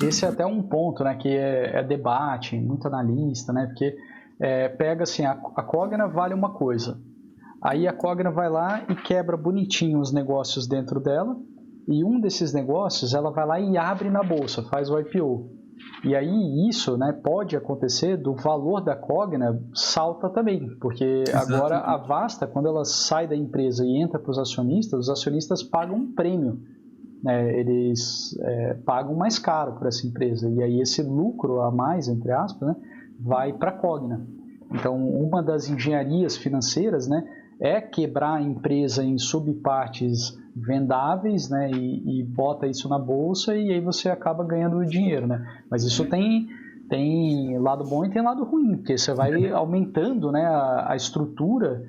Esse é até um ponto, né, que é debate, muito analista, né, porque pega assim, a Cogna vale uma coisa, aí a Cogna vai lá e quebra bonitinho os negócios dentro dela, e um desses negócios ela vai lá e abre na bolsa, faz o IPO. E aí isso, né, pode acontecer do valor da Cogna salta também, porque agora a Vasta, quando ela sai da empresa e entra para os acionistas pagam um prêmio, né, eles pagam mais caro para essa empresa, e aí esse lucro a mais, entre aspas, né, vai para a Cogna. Então, uma das engenharias financeiras, né, é quebrar a empresa em subpartes vendáveis, né, e bota isso na bolsa e aí você acaba ganhando dinheiro, né? Mas isso tem lado bom e tem lado ruim, porque você vai aumentando, né, a estrutura.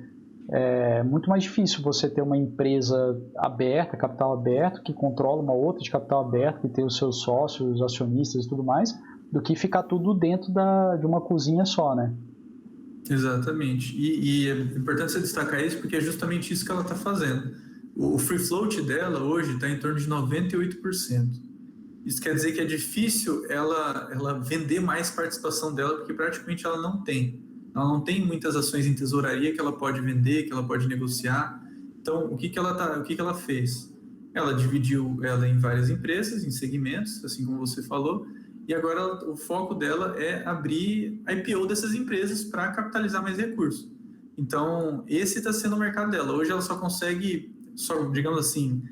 É muito mais difícil você ter uma empresa aberta, capital aberto, que controla uma outra de capital aberto, que tem os seus sócios, os acionistas e tudo mais, do que ficar tudo dentro de uma cozinha só, né? Exatamente. E é importante você destacar isso porque é justamente isso que ela está fazendo. O free float dela hoje está em torno de 98%. Isso quer dizer que é difícil ela vender mais participação dela, porque praticamente ela não tem. Ela não tem muitas ações em tesouraria que ela pode vender, que ela pode negociar. Então, o que ela fez? Ela dividiu ela em várias empresas, em segmentos, assim como você falou, e agora o foco dela é abrir a IPO dessas empresas para capitalizar mais recursos. Então, esse está sendo o mercado dela. Hoje ela só consegue, digamos assim,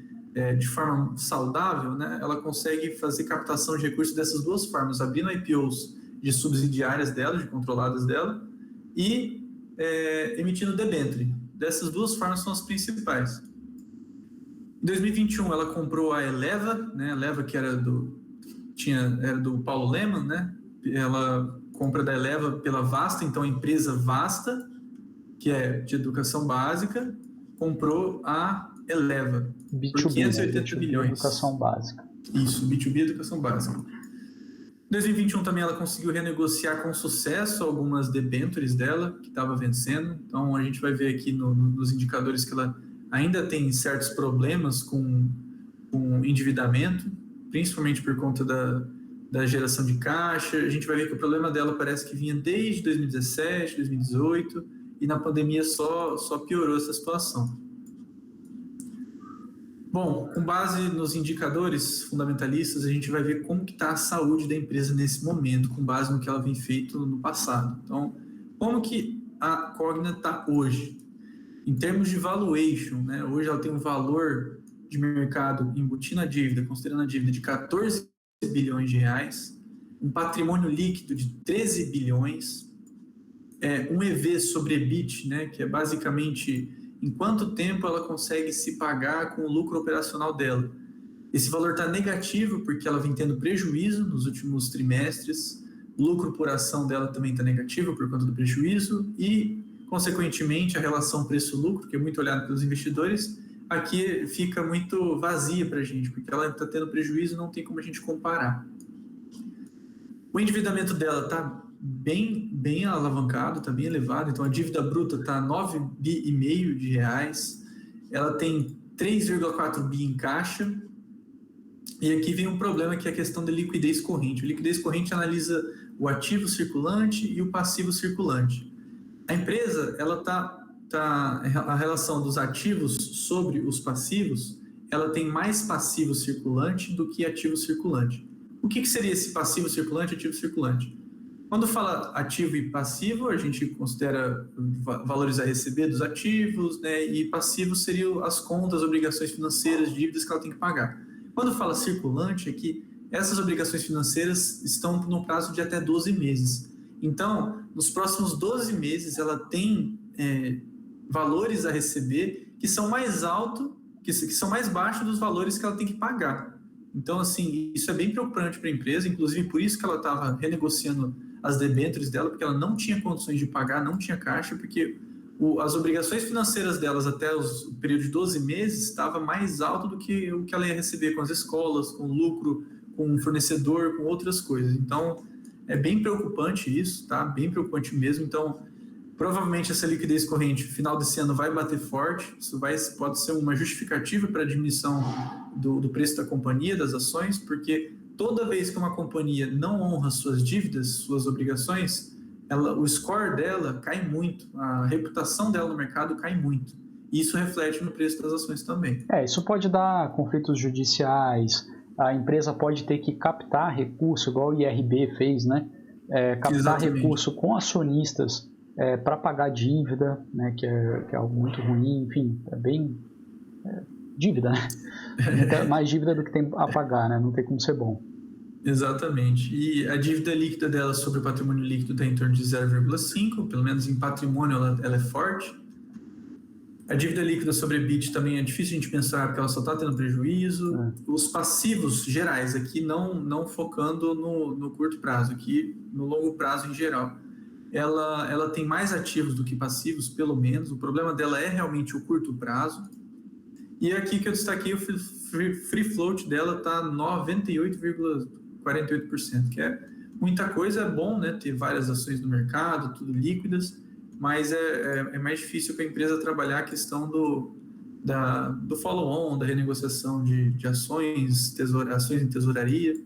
de forma saudável, né, ela consegue fazer captação de recursos dessas duas formas, abrindo IPOs de subsidiárias dela, de controladas dela, e emitindo debênture. Dessas duas formas são as principais. Em 2021, ela comprou a Eleva, né, a Eleva que era do Paulo Lemann, né, ela compra da Eleva pela Vasta, então a empresa Vasta, que é de educação básica, comprou a Eleva por B2B, 580 né? B2B, bilhões. educação básica. Isso, B2B, educação básica. Em 2021 também ela conseguiu renegociar com sucesso algumas debêntures dela, que estava vencendo. Então a gente vai ver aqui nos indicadores que ela ainda tem certos problemas com endividamento, principalmente por conta da geração de caixa. A gente vai ver que o problema dela parece que vinha desde 2017, 2018, e na pandemia só piorou essa situação. Bom, com base nos indicadores fundamentalistas, a gente vai ver como que está a saúde da empresa nesse momento, com base no que ela vem feito no passado. Então, como que a Cogna está hoje? Em termos de valuation, né? Hoje ela tem um valor de mercado embutindo a dívida, considerando a dívida de 14 bilhões de reais, um patrimônio líquido de 13 bilhões, um EV sobre EBIT, né? Que é basicamente em quanto tempo ela consegue se pagar com o lucro operacional dela. Esse valor está negativo porque ela vem tendo prejuízo nos últimos trimestres, o lucro por ação dela também está negativo por conta do prejuízo e, consequentemente, a relação preço-lucro, que é muito olhada pelos investidores, aqui fica muito vazia para a gente, porque ela está tendo prejuízo e não tem como a gente comparar. O endividamento dela está bem alavancado, está bem elevado, então a dívida bruta está 9,5 bi de reais, ela tem 3,4 bi em caixa, e aqui vem um problema que é a questão da liquidez corrente. A liquidez corrente analisa o ativo circulante e o passivo circulante. A empresa, ela a relação dos ativos sobre os passivos, ela tem mais passivo circulante do que ativo circulante. O que seria esse passivo circulante e ativo circulante? Quando fala ativo e passivo, a gente considera valores a receber dos ativos, né? E passivo seriam as contas, obrigações financeiras, dívidas que ela tem que pagar. Quando fala circulante, é que essas obrigações financeiras estão no prazo de até 12 meses. Então, nos próximos 12 meses, ela tem valores a receber que são mais altos, que são mais baixos dos valores que ela tem que pagar. Então, assim, isso é bem preocupante para a empresa, inclusive por isso que ela estava renegociando as debêntures dela, porque ela não tinha condições de pagar, não tinha caixa, porque as obrigações financeiras delas até o período de 12 meses estava mais alto do que o que ela ia receber com as escolas, com lucro, com o fornecedor, com outras coisas. Então, é bem preocupante isso, tá? Bem preocupante mesmo. Então, provavelmente essa liquidez corrente, final desse ano, vai bater forte. Isso pode ser uma justificativa para a diminuição do preço da companhia, das ações, porque toda vez que uma companhia não honra suas dívidas, suas obrigações, o score dela cai muito, a reputação dela no mercado cai muito. E isso reflete no preço das ações também. Isso pode dar conflitos judiciais, a empresa pode ter que captar recurso, igual o IRB fez, né? Captar Exatamente. Recurso com acionistas para pagar dívida, né? Que é algo muito ruim, enfim, é bem... dívida, né? Mais dívida do que tem a pagar, né? Não tem como ser bom. Exatamente. E a dívida líquida dela sobre o patrimônio líquido está em torno de 0,5, pelo menos em patrimônio ela é forte. A dívida líquida sobre EBIT também é difícil a gente pensar, porque ela só está tendo prejuízo. Os passivos gerais, aqui não focando no curto prazo, aqui no longo prazo em geral. Ela tem mais ativos do que passivos, pelo menos. O problema dela é realmente o curto prazo. E aqui que eu destaquei, o free float dela está 98,48%, que é muita coisa, é bom, né, ter várias ações no mercado, tudo líquidas, mas é mais difícil para a empresa trabalhar a questão do follow-on, da renegociação de ações em tesouraria.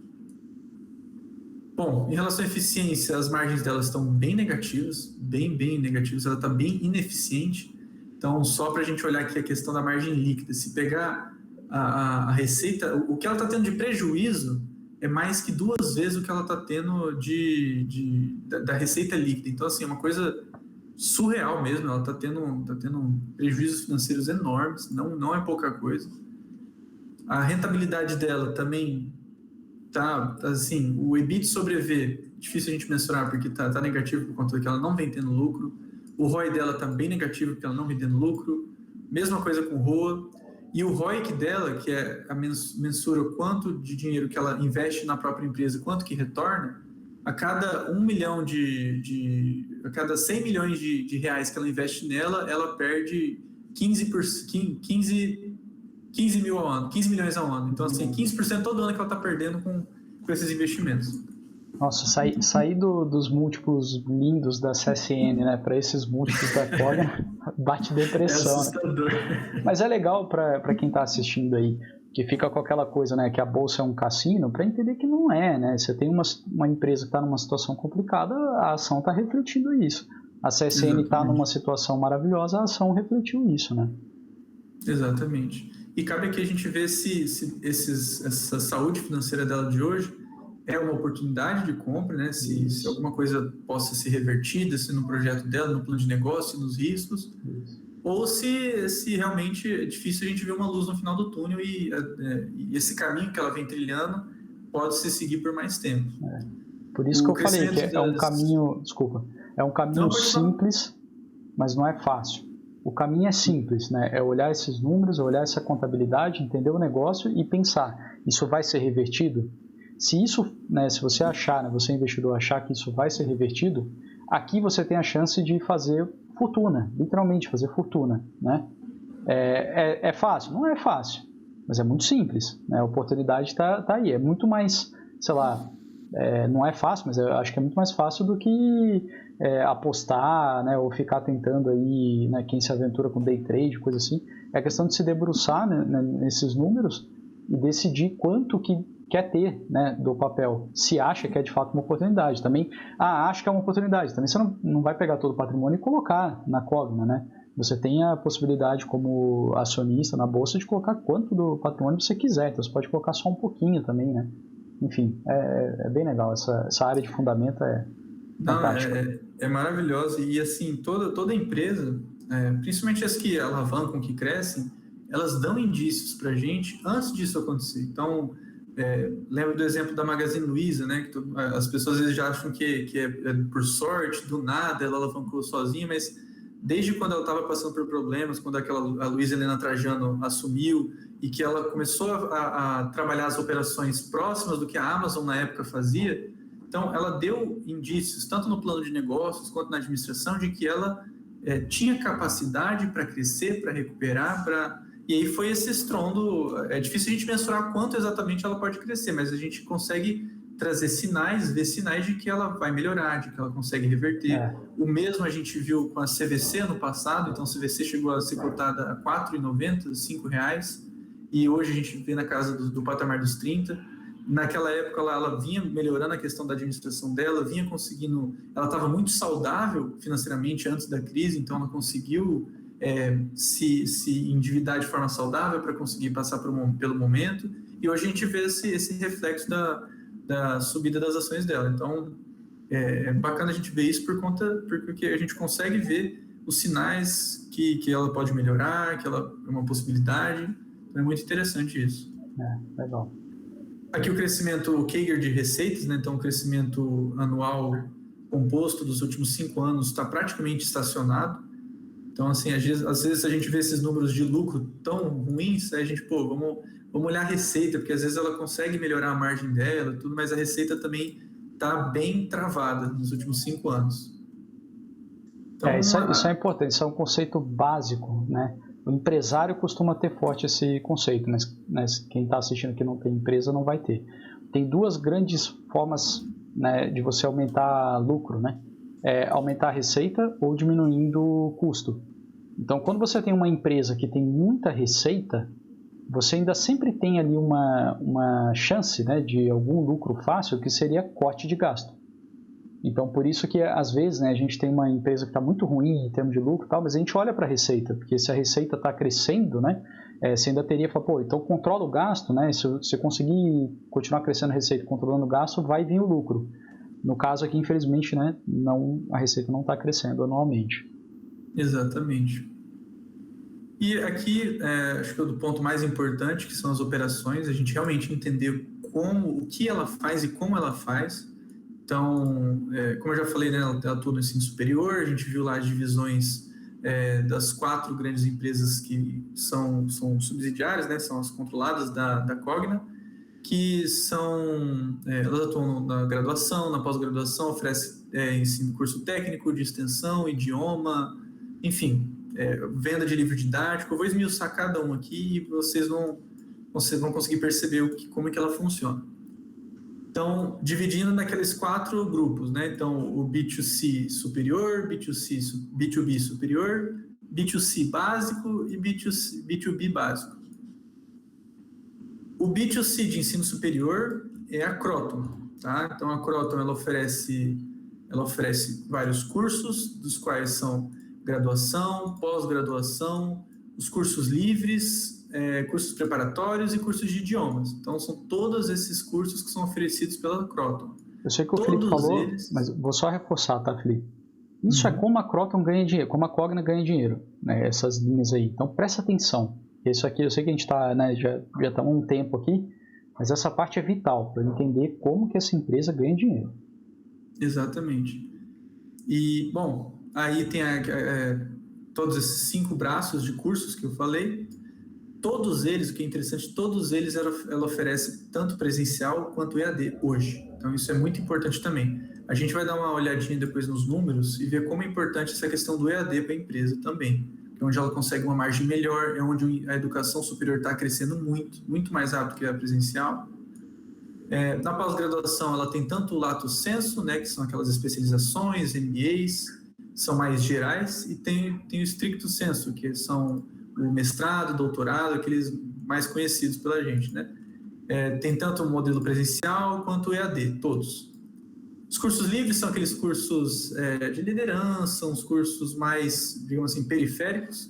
Bom, em relação à eficiência, as margens delas estão bem negativas, bem negativas, ela está bem ineficiente. Então, só para a gente olhar aqui a questão da margem líquida, se pegar a receita, o que ela está tendo de prejuízo é mais que 2 vezes o que ela está tendo da receita líquida. Então, assim, é uma coisa surreal mesmo, ela está tendo prejuízos financeiros enormes, não é pouca coisa. A rentabilidade dela também tá, assim, o EBIT sobre EV, difícil a gente mensurar porque tá negativo por conta que ela não vem tendo lucro. O ROI dela tá bem negativo porque ela não vem tendo lucro. Mesma coisa com o ROA. E o ROIC dela, que é a mensura o quanto de dinheiro que ela investe na própria empresa, quanto que retorna, a cada 1 milhão a cada 100 milhões de reais que ela investe nela, ela perde 15 mil ao ano, 15 milhões ao ano. Então, assim, 15% todo ano que ela está perdendo com esses investimentos. Nossa, sair dos múltiplos lindos da CSN, né, para esses múltiplos da Cogna, bate depressão. É assustador. Né? Mas é legal para quem está assistindo aí, que fica com aquela coisa, né, que a bolsa é um cassino, para entender que não é, né? Você tem uma empresa que está numa situação complicada, a ação está refletindo isso. A CSN está numa situação maravilhosa, a ação refletiu isso, né? Exatamente. E cabe aqui a gente ver se essa saúde financeira dela de hoje é uma oportunidade de compra, né? Se alguma coisa possa ser revertida, se no projeto dela, no plano de negócio, nos riscos, ou se realmente é difícil a gente ver uma luz no final do túnel e esse caminho que ela vem trilhando pode se seguir por mais tempo. Por isso que eu falei que é um caminho, é um caminho simples, mas não é fácil. O caminho é simples, né? É olhar esses números, olhar essa contabilidade, entender o negócio e pensar, isso vai ser revertido? Se isso, né, se você achar, né, você investidor achar que isso vai ser revertido, aqui você tem a chance de fazer fortuna, literalmente fazer fortuna, né? É fácil? Não é fácil, mas é muito simples, né? A oportunidade está aí, é muito mais, sei lá, não é fácil, mas eu acho que é muito mais fácil do que apostar, né, ou ficar tentando aí, né, quem se aventura com day trade, coisa assim. É a questão de se debruçar, né, nesses números e decidir quanto que quer ter, né, do papel, se acha que é de fato uma oportunidade. Também, acho que é uma oportunidade. Também você não vai pegar todo o patrimônio e colocar na Cogna, né? Você tem a possibilidade como acionista na bolsa de colocar quanto do patrimônio você quiser, então você pode colocar só um pouquinho também, né? Enfim, é bem legal, essa área de fundamento é fantástica. É maravilhosa e assim, toda empresa, principalmente as que alavancam, que crescem, elas dão indícios para a gente antes disso acontecer. Então, lembro do exemplo da Magazine Luiza, né? Que as pessoas às vezes já acham que é por sorte, do nada, ela alavancou sozinha, mas desde quando ela estava passando por problemas, quando a Luiza Helena Trajano assumiu e que ela começou a trabalhar as operações próximas do que a Amazon na época fazia, então ela deu indícios, tanto no plano de negócios quanto na administração, de que ela tinha capacidade para crescer, para recuperar, E aí foi esse estrondo. É difícil a gente mensurar quanto exatamente ela pode crescer, mas a gente consegue trazer sinais, ver sinais de que ela vai melhorar, de que ela consegue reverter. O mesmo a gente viu com a CVC no passado, então a CVC chegou a ser cotada a R$ 4,90, R$ 5, e hoje a gente vê na casa do patamar dos 30. Naquela época ela vinha melhorando a questão da administração dela, vinha conseguindo, ela estava muito saudável financeiramente antes da crise, então ela conseguiu se endividar de forma saudável para conseguir passar pelo momento, e hoje a gente vê esse reflexo da subida das ações dela. Então é bacana a gente ver isso porque a gente consegue ver os sinais que ela pode melhorar, que ela é uma possibilidade. Então é muito interessante isso. Legal. Aqui o crescimento, o CAGR de receitas, né? Então o crescimento anual composto dos últimos 5 anos está praticamente estacionado. Então, assim, às vezes a gente vê esses números de lucro tão ruins, aí a gente, vamos olhar a receita, porque às vezes ela consegue melhorar a margem dela, tudo, mas a receita também está bem travada nos últimos 5 anos. Então, isso é importante, isso é um conceito básico, né? O empresário costuma ter forte esse conceito, mas quem está assistindo que não tem empresa não vai ter. Tem 2 grandes formas, né, de você aumentar lucro, né? Aumentar a receita ou diminuindo o custo. Então, quando você tem uma empresa que tem muita receita, você ainda sempre tem ali uma chance, né, de algum lucro fácil, que seria corte de gasto. Então, por isso que, às vezes, né, a gente tem uma empresa que está muito ruim em termos de lucro, tal, mas a gente olha para a receita, porque se a receita está crescendo, né, você ainda teria que falar, então controla o gasto, né, se você conseguir continuar crescendo a receita, controlando o gasto, vai vir o lucro. No caso aqui, infelizmente, né, a receita não está crescendo anualmente. Exatamente. E aqui, acho que é o ponto mais importante, que são as operações, a gente realmente entender o que ela faz e como ela faz. Então, como eu já falei, né, ela atua no ensino superior, a gente viu lá as divisões das 4 grandes empresas que são subsidiárias, né, são as controladas da Cogna, que elas atuam na graduação, na pós-graduação, oferece ensino, curso técnico, de extensão, idioma, enfim, venda de livro didático. Eu vou esmiuçar cada um aqui e vocês vão conseguir perceber como é que ela funciona. Então, dividindo naqueles 4 grupos, né? Então, o B2C superior, B2B superior, B2C básico e B2B básico. O B2C de ensino superior é a Kroton, tá? Então, a Kroton ela oferece vários cursos, dos quais são graduação, pós-graduação, os cursos livres, cursos preparatórios e cursos de idiomas. Então, são todos esses cursos que são oferecidos pela Kroton. Eu sei que o Felipe falou, mas vou só reforçar, tá, Felipe? Isso é como a Kroton ganha dinheiro, como a Cogna ganha dinheiro, né? Essas linhas aí. Então, presta atenção. Isso aqui, eu sei que a gente está, né, já estamos um tempo aqui, mas essa parte é vital para entender como que essa empresa ganha dinheiro. Exatamente. E, bom, aí tem todos esses 5 braços de cursos que eu falei. Todos eles, o que é interessante, todos eles ela oferece tanto presencial quanto EAD hoje. Então, isso é muito importante também. A gente vai dar uma olhadinha depois nos números e ver como é importante essa questão do EAD para a empresa também. É onde ela consegue uma margem melhor, é onde a educação superior está crescendo muito, muito mais rápido que a presencial. Na pós-graduação, ela tem tanto o lato sensu, né, que são aquelas especializações, MBAs, são mais gerais, e tem o stricto sensu, que são o mestrado, doutorado, aqueles mais conhecidos pela gente, né? Tem tanto o modelo presencial quanto o EAD, todos. Os cursos livres são aqueles cursos de liderança, uns cursos mais, digamos assim, periféricos.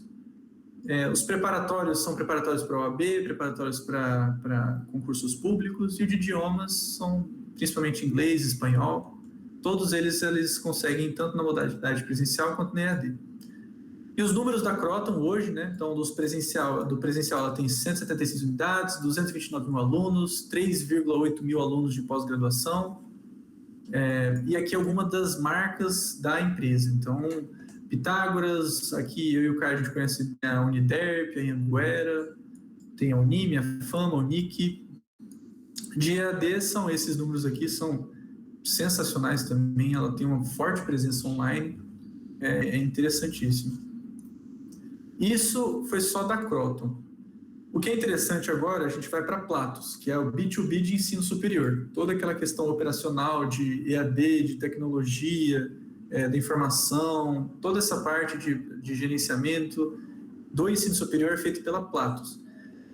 Os preparatórios são preparatórios para OAB, preparatórios para concursos públicos, e o de idiomas são principalmente inglês, espanhol. Todos eles conseguem tanto na modalidade presencial quanto na EAD. E os números da Kroton hoje, né? Então, do presencial ela tem 176 unidades, 229 mil alunos, 3,8 mil alunos de pós-graduação. E aqui algumas das marcas da empresa. Então, Pitágoras, aqui eu e o Caio a gente conhece a Uniderp, a Anhanguera, tem a Unime, a Fama, a Unic. De EAD são esses números aqui, são sensacionais também, ela tem uma forte presença online, é interessantíssimo. Isso foi só da Kroton. O que é interessante agora, a gente vai para Platos, que é o B2B de ensino superior. Toda aquela questão operacional de EAD, de tecnologia, da informação, toda essa parte de gerenciamento do ensino superior é feito pela Platos.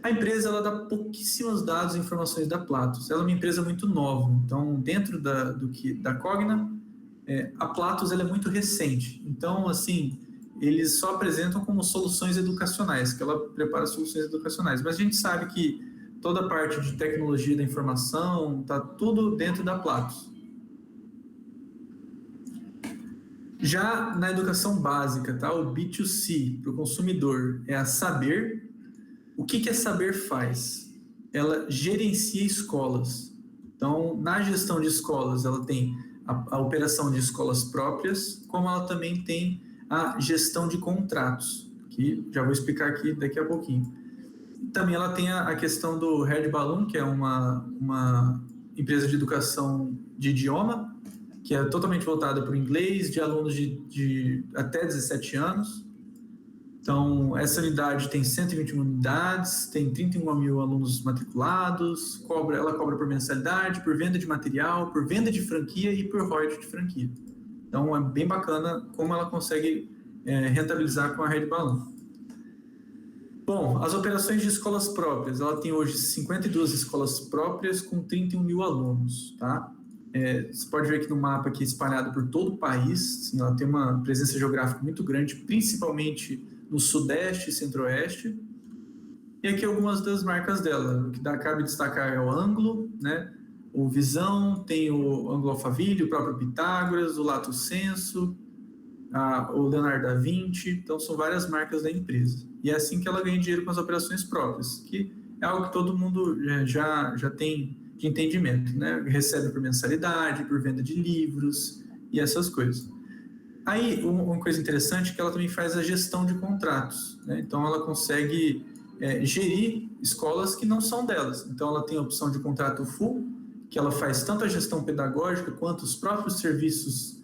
A empresa ela dá pouquíssimos dados e informações da Platos. Ela é uma empresa muito nova. Então, dentro da Cogna, a Platos ela é muito recente. Então, assim, eles só apresentam como soluções educacionais, que ela prepara soluções educacionais. Mas a gente sabe que toda a parte de tecnologia da informação está tudo dentro da Platos. Já na educação básica, tá? O B2C, para o consumidor, é a Saber. O que a Saber faz? Ela gerencia escolas. Então, na gestão de escolas, ela tem a operação de escolas próprias, como ela também tem a gestão de contratos, que já vou explicar aqui daqui a pouquinho. Também ela tem a questão do Red Balloon, que é uma empresa de educação de idioma, que é totalmente voltada para o inglês, de alunos de até 17 anos. Então, essa unidade tem 121 unidades, tem 31 mil alunos matriculados, ela cobra por mensalidade, por venda de material, por venda de franquia e por royalties de franquia. Então, é bem bacana como ela consegue rentabilizar com a Red Balloon. Bom, as operações de escolas próprias, ela tem hoje 52 escolas próprias com 31 mil alunos, tá? Você pode ver aqui no mapa aqui espalhado por todo o país, assim, ela tem uma presença geográfica muito grande, principalmente no Sudeste e Centro-Oeste. E aqui algumas das marcas dela. O que cabe destacar é o Anglo, né? O Visão, tem o Anglo Alphaville, o próprio Pitágoras, o Lato Sensu. o Leonardo da Vinci, então são várias marcas da empresa. E é assim que ela ganha dinheiro com as operações próprias, que é algo que todo mundo já tem de entendimento, né? Recebe por mensalidade, por venda de livros e essas coisas. Aí, uma coisa interessante é que ela também faz a gestão de contratos, né? Então, ela consegue gerir escolas que não são delas. Então, ela tem a opção de contrato full, que ela faz tanto a gestão pedagógica quanto os próprios serviços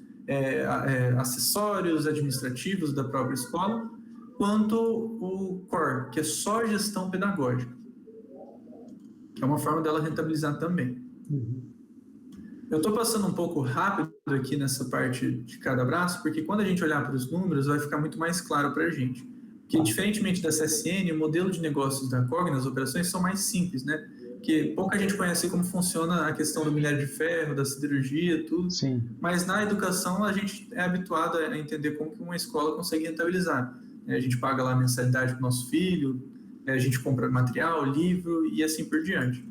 acessórios, administrativos da própria escola, quanto o core, que é só a gestão pedagógica, que é uma forma dela rentabilizar também. Eu estou passando um pouco rápido aqui nessa parte de cada braço, porque quando a gente olhar para os números, vai ficar muito mais claro para a gente. Porque, diferentemente da CSN, o modelo de negócios da Cogna, as operações são mais simples, né? Porque pouca gente conhece como funciona a questão do minério de ferro, da siderurgia, tudo. Sim. Mas na educação, a gente é habituado a entender como que uma escola consegue rentabilizar. A gente paga lá a mensalidade para o nosso filho, a gente compra material, livro e assim por diante.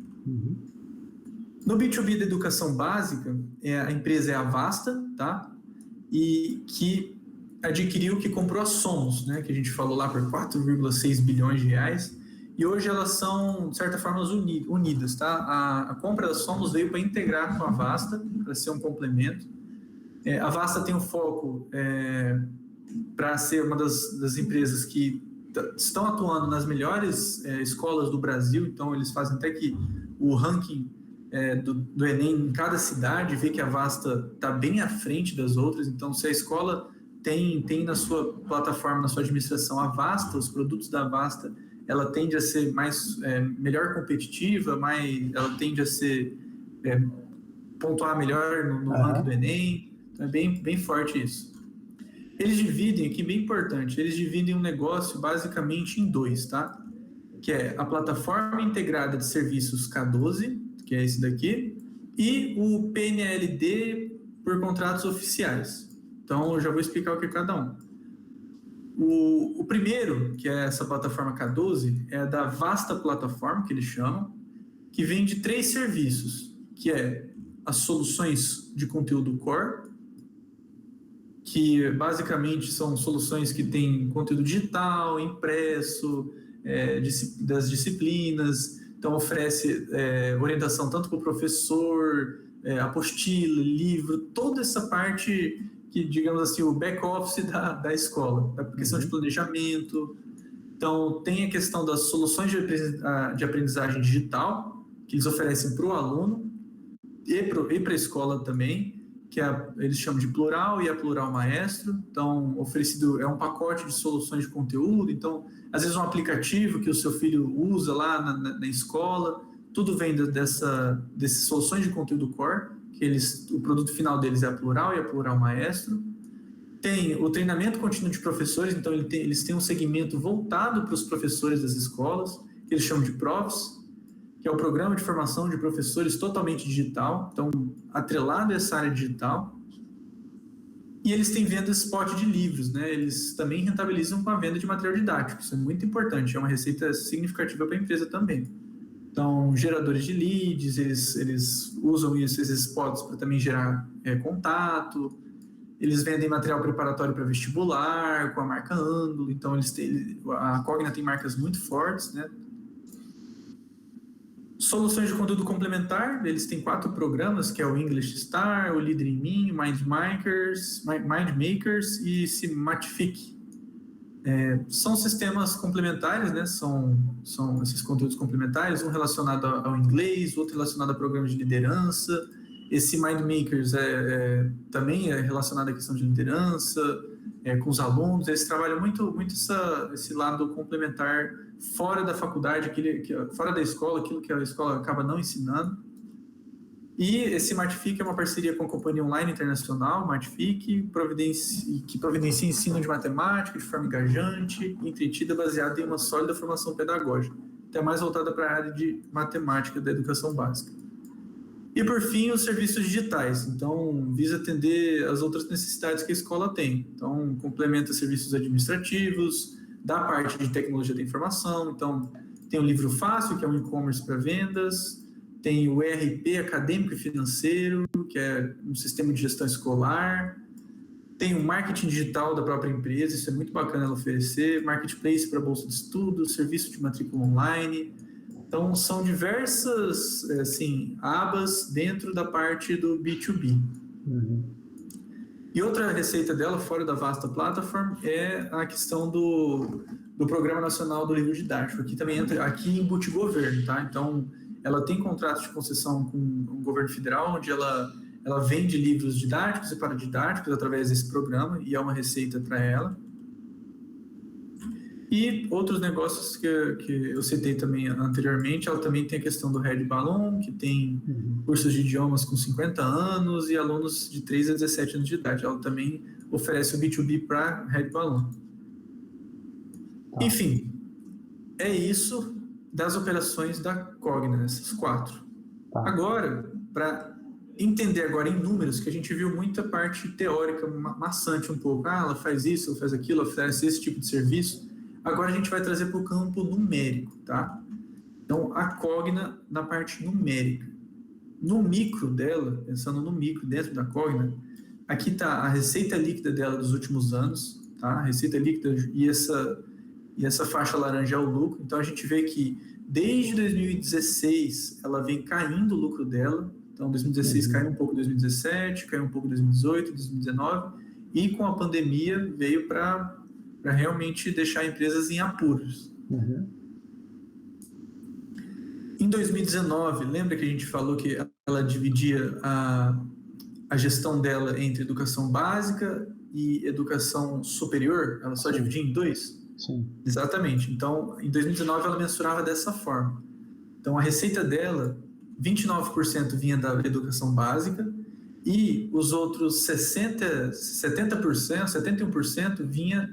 No B2B da educação básica, a empresa é a Vasta, tá? E que adquiriu, que comprou a Somos, né? Que a gente falou lá por 4,6 bilhões de reais. E hoje elas são, de certa forma, unidas, tá? A compra da Somos veio para integrar com a Vasta, para ser um complemento. A Vasta tem um foco para ser uma das empresas que estão atuando nas melhores escolas do Brasil, então eles fazem até que o ranking do Enem em cada cidade, vê que a Vasta está bem à frente das outras. Então, se a escola tem na sua plataforma, na sua administração, a Vasta, os produtos da Vasta, ela tende a ser melhor competitiva, ela tende a ser pontuar melhor no ranking do Enem. Então, é bem forte isso. Eles dividem, aqui bem importante, eles dividem um negócio basicamente em dois, tá? Que é a plataforma integrada de serviços K12, que é esse daqui, e o PNLD por contratos oficiais. Então, eu já vou explicar o que é cada um. O primeiro, que é essa plataforma K12, é da Vasta Plataforma, que eles chamam, que vende 3 serviços, que é as soluções de conteúdo core, que basicamente são soluções que têm conteúdo digital, impresso, das disciplinas. Então, oferece orientação tanto para o professor, apostila, livro, toda essa parte que, digamos assim, o back-office da escola, da questão de planejamento. Então, tem a questão das soluções de aprendizagem digital, que eles oferecem para o aluno e para a escola também, que eles chamam de Plural e a Plural Maestro. Então, oferecido é um pacote de soluções de conteúdo. Então, às vezes um aplicativo que o seu filho usa lá na escola, tudo vem dessas soluções de conteúdo core, que o produto final deles é a Plural e a Plural Maestro. Tem o treinamento contínuo de professores, então eles têm um segmento voltado para os professores das escolas, que eles chamam de Profs, que é o programa de formação de professores totalmente digital, então atrelado a essa área digital. E eles têm venda spot de livros, né? Eles também rentabilizam com a venda de material didático, isso é muito importante, é uma receita significativa para a empresa também. Então, geradores de leads, eles usam esses spots para também gerar contato. Eles vendem material preparatório para vestibular, com a marca Ângulo. Então, a Cogna tem marcas muito fortes, né? Soluções de conteúdo complementar, eles têm 4 programas, que é o English Star, o Líder em Mim, Mind Makers e Simatific. São sistemas complementares, né? São esses conteúdos complementares, um relacionado ao inglês, outro relacionado a programas de liderança. Esse Mind Makers também é relacionado à questão de liderança, com os alunos. Eles trabalham muito esse lado complementar fora da faculdade, fora da escola, aquilo que a escola acaba não ensinando. E esse Martific é uma parceria com a Companhia Online Internacional, Martific, que providencia ensino de matemática de forma engajante e entretida, baseada em uma sólida formação pedagógica, até mais voltada para a área de matemática da educação básica. E, por fim, os serviços digitais. Então, visa atender as outras necessidades que a escola tem. Então, complementa serviços administrativos, da parte de tecnologia da informação. Então, tem o Livro Fácil, que é um e-commerce para vendas. Tem o ERP acadêmico e financeiro, que é um sistema de gestão escolar. Tem o marketing digital da própria empresa, isso é muito bacana ela oferecer, marketplace para bolsa de estudos, serviço de matrícula online. Então, são diversas assim, abas dentro da parte do B2B. E outra receita dela, fora da vasta plataforma, é a questão do Programa Nacional do Livro Didático. Aqui também entra, aqui embute governo, tá? Então, ela tem contrato de concessão com o governo federal, onde ela vende livros didáticos e paradidáticos através desse programa, e é uma receita para ela. E outros negócios que eu citei também anteriormente, ela também tem a questão do Red Balloon, que tem cursos de idiomas com 50 anos e alunos de 3 a 17 anos de idade. Ela também oferece o B2B para Red Balloon. Enfim, é isso das operações da Cogna, essas 4. Agora, para entender agora em números, que a gente viu muita parte teórica maçante um pouco. Ela faz isso, ela faz aquilo, ela oferece esse tipo de serviço. Agora a gente vai trazer para o campo numérico, tá? Então, a Cogna na parte numérica. No micro dela, pensando no micro dentro da Cogna, aqui está a receita líquida dela dos últimos anos, tá? A receita líquida e essa faixa laranja é o lucro. Então, a gente vê que desde 2016 ela vem caindo o lucro dela. Então, 2016 caiu um pouco em 2017, caiu um pouco em 2018, 2019, e com a pandemia veio para realmente deixar empresas em apuros. Em 2019, lembra que a gente falou que ela dividia a gestão dela entre educação básica e educação superior? Ela só dividia em 2? Sim. Exatamente. Então, em 2019, ela mensurava dessa forma. Então, a receita dela, 29% vinha da educação básica e os outros 71% vinha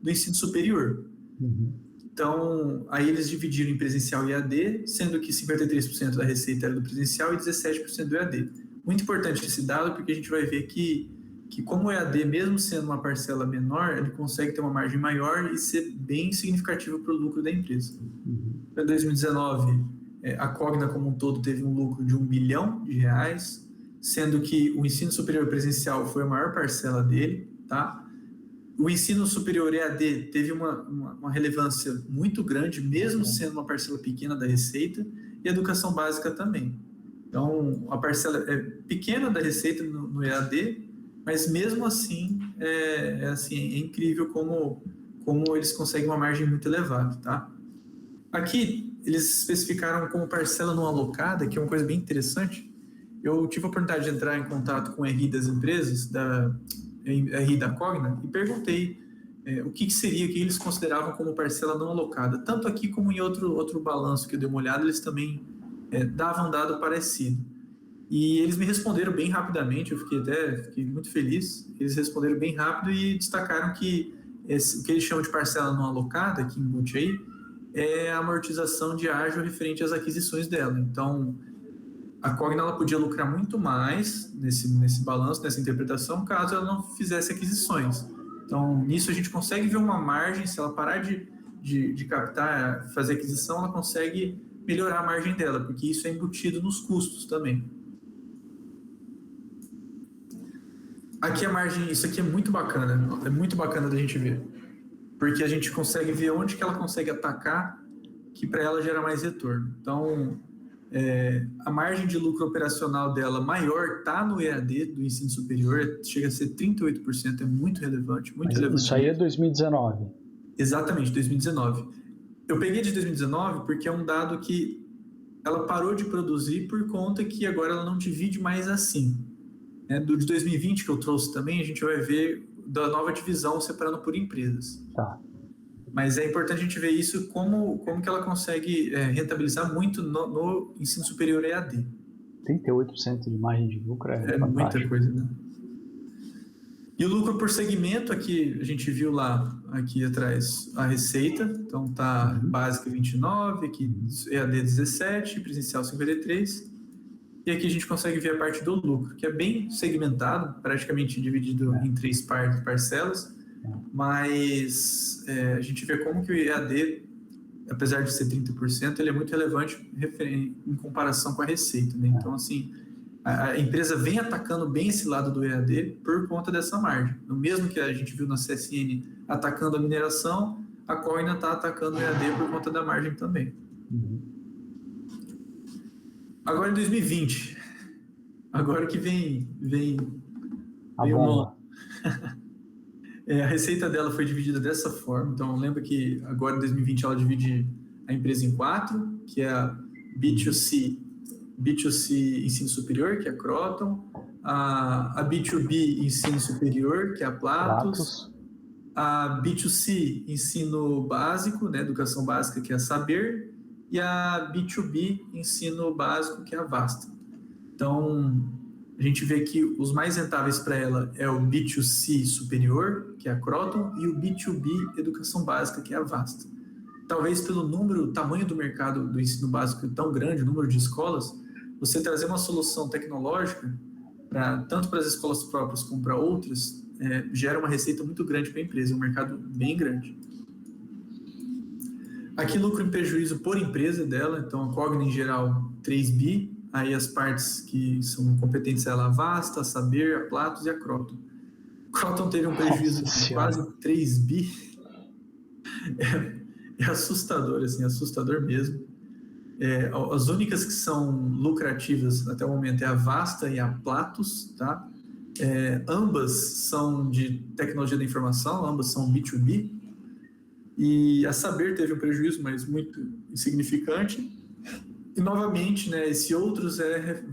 do ensino superior. Então, aí eles dividiram em presencial e EAD, sendo que 53% da receita era do presencial e 17% do EAD. Muito importante esse dado, porque a gente vai ver que como o EAD, mesmo sendo uma parcela menor, ele consegue ter uma margem maior e ser bem significativo para o lucro da empresa. Em 2019, a Cogna como um todo teve um lucro de R$1 bilhão, sendo que o ensino superior presencial foi a maior parcela dele, tá? O ensino superior EAD teve uma relevância muito grande, mesmo sendo uma parcela pequena da receita, e a educação básica também. Então, a parcela é pequena da receita no EAD, mas mesmo assim é incrível como eles conseguem uma margem muito elevada, tá? Aqui, eles especificaram como parcela não alocada, que é uma coisa bem interessante. Eu tive a oportunidade de entrar em contato com o RI das empresas, da RI da Cogna, e perguntei o que seria, o que eles consideravam como parcela não alocada. Tanto aqui como em outro balanço que eu dei uma olhada, eles também davam um dado parecido. E eles me responderam bem rapidamente, eu fiquei muito feliz. Eles responderam bem rápido e destacaram que o que eles chamam de parcela não alocada, aqui em embute aí, é a amortização de ágio referente às aquisições dela. Então, a Cogna ela podia lucrar muito mais nesse balanço, nessa interpretação, caso ela não fizesse aquisições. Então, nisso a gente consegue ver uma margem, se ela parar de captar, fazer aquisição, ela consegue melhorar a margem dela, porque isso é embutido nos custos também. Aqui a margem, isso aqui é muito bacana da gente ver, porque a gente consegue ver onde que ela consegue atacar, que para ela gera mais retorno. Então, a margem de lucro operacional dela maior está no EAD do ensino superior, chega a ser 38%, é muito relevante, muito relevante. Isso aí é 2019. Exatamente, 2019. Eu peguei de 2019 porque é um dado que ela parou de produzir por conta que agora ela não divide mais assim. Do de 2020 que eu trouxe também, a gente vai ver da nova divisão separando por empresas. Tá. Mas é importante a gente ver isso, como que ela consegue rentabilizar muito no ensino superior EAD. 38% de margem de lucro é muita coisa, né? E o lucro por segmento, aqui a gente viu lá, aqui atrás, a receita. Então tá básica 29, aqui EAD 17, presencial 53. E aqui a gente consegue ver a parte do lucro, que é bem segmentado, praticamente dividido em 3 parcelas. Mas a gente vê como que o EAD, apesar de ser 30%, ele é muito relevante em comparação com a receita, né? Então, assim, A empresa vem atacando bem esse lado do EAD por conta dessa margem. O mesmo que a gente viu na CSN atacando a mineração, a Cogna está atacando o EAD por conta da margem também. Agora em 2020, agora que vem a bomba. A receita dela foi dividida dessa forma. Então, lembra que agora em 2020 ela divide a empresa em 4, que é a B2C Ensino Superior, que é a Croton, a B2B Ensino Superior, que é a Platos, a B2C Ensino Básico, né, Educação Básica, que é a Saber, e a B2B Ensino Básico, que é a Vasta. Então, a gente vê que os mais rentáveis para ela é o B2C Superior, que é a Croton, e o B2B Educação Básica, que é a Vasta. Talvez pelo tamanho do mercado do ensino básico tão grande, o número de escolas, você trazer uma solução tecnológica, tanto para as escolas próprias como para outras, gera uma receita muito grande para a empresa, um mercado bem grande. Aqui, lucro e prejuízo por empresa dela, então a Cogna em geral 3 bi, aí as partes que são competentes ela, a Vasta, a Saber, a Platos e a Croton. Croton teve um prejuízo de quase 3 bi, é assustador, assim, assustador mesmo. As únicas que são lucrativas até o momento é a Vasta e a Platos, tá? Ambas são de tecnologia da informação, ambas são B2B, e a Saber teve um prejuízo, mas muito insignificante, e novamente, né, esses outros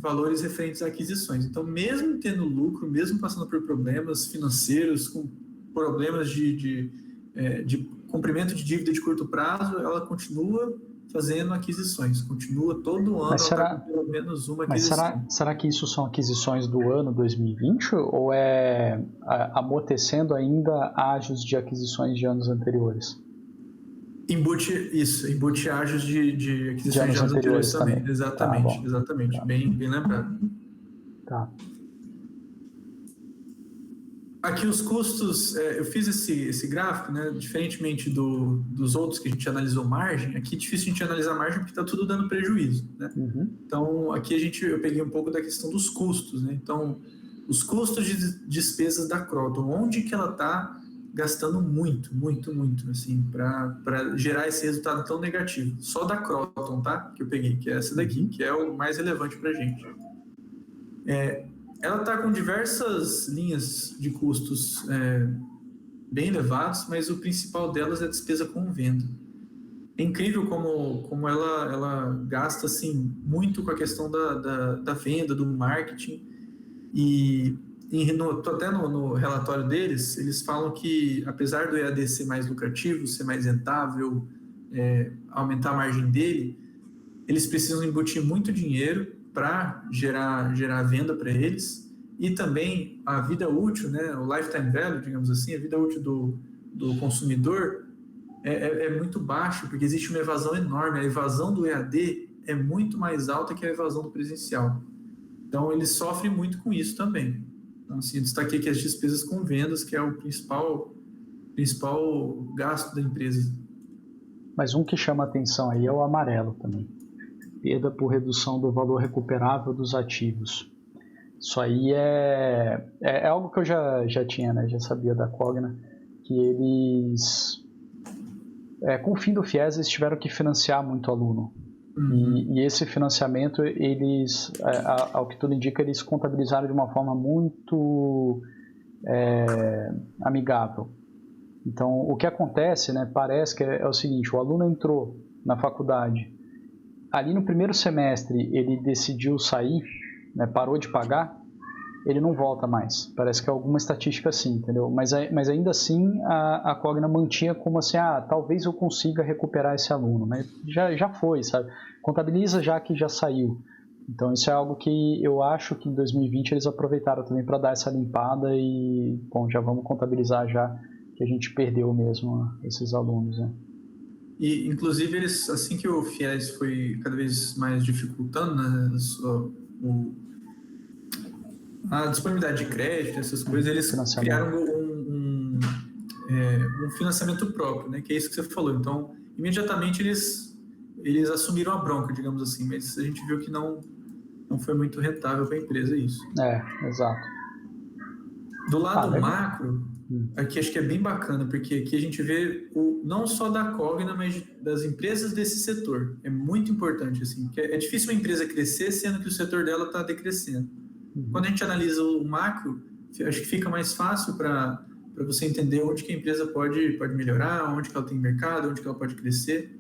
valores referentes a aquisições. Então, mesmo tendo lucro, mesmo passando por problemas financeiros, com problemas de cumprimento de dívida de curto prazo, ela continua fazendo aquisições, continua todo ano ela com pelo menos uma aquisição. Mas será que isso são aquisições do ano 2020 ou é amortecendo ainda ágios de aquisições de anos anteriores? Embute ágios de aquisições de anos anteriores também. Exatamente, tá, exatamente. Tá. Bem lembrado. Tá. Aqui os custos, eu fiz esse gráfico, né, diferentemente dos outros que a gente analisou margem, aqui é difícil a gente analisar margem porque está tudo dando prejuízo, né? Então, aqui eu peguei um pouco da questão dos custos, né? Então, os custos de despesas da Croton, onde que ela está gastando muito, assim, para gerar esse resultado tão negativo. Só da Croton, tá? Que eu peguei, que é essa daqui, que é o mais relevante para a gente. Ela está com diversas linhas de custos bem elevados, mas o principal delas é a despesa com venda. É incrível como ela gasta assim, muito com a questão da venda, do marketing. E até no relatório deles, eles falam que, apesar do EAD ser mais lucrativo, ser mais rentável, aumentar a margem dele, eles precisam embutir muito dinheiro para gerar venda para eles, e também a vida útil, né, o lifetime value, digamos assim, a vida útil do consumidor é muito baixo, porque existe uma evasão enorme. A evasão do EAD é muito mais alta que a evasão do presencial. Então, eles sofrem muito com isso também. Então, assim, eu destaquei aqui as despesas com vendas, que é o principal gasto da empresa. Mas um que chama atenção aí é o amarelo também. Perda por redução do valor recuperável dos ativos. Isso aí é algo que eu já tinha, né? Já sabia da Cogna, que eles, com o fim do FIES, eles tiveram que financiar muito aluno. E esse financiamento, eles, ao que tudo indica, eles contabilizaram de uma forma muito amigável. Então, o que acontece, né, parece que é o seguinte: o aluno entrou na faculdade, ali no primeiro semestre ele decidiu sair, né, parou de pagar, ele não volta mais. Parece que é alguma estatística assim, entendeu? Mas ainda assim a Cogna mantinha como assim, talvez eu consiga recuperar esse aluno, mas já foi, sabe? Contabiliza já que já saiu. Então isso é algo que eu acho que em 2020 eles aproveitaram também para dar essa limpada e, bom, já vamos contabilizar já que a gente perdeu mesmo esses alunos, né? E, inclusive, eles, assim que o FIES foi cada vez mais dificultando, né, a disponibilidade de crédito, essas coisas, eles criaram um financiamento próprio, né, que é isso que você falou. Então, imediatamente eles assumiram a bronca, digamos assim, mas a gente viu que não não foi muito rentável para a empresa isso. Exato. Do lado macro, aqui acho que é bem bacana, porque aqui a gente vê não só da Cogna, mas das empresas desse setor. É muito importante, assim, porque é difícil uma empresa crescer sendo que o setor dela está decrescendo. Quando a gente analisa o macro, acho que fica mais fácil para você entender onde que a empresa pode melhorar, onde que ela tem mercado, onde que ela pode crescer.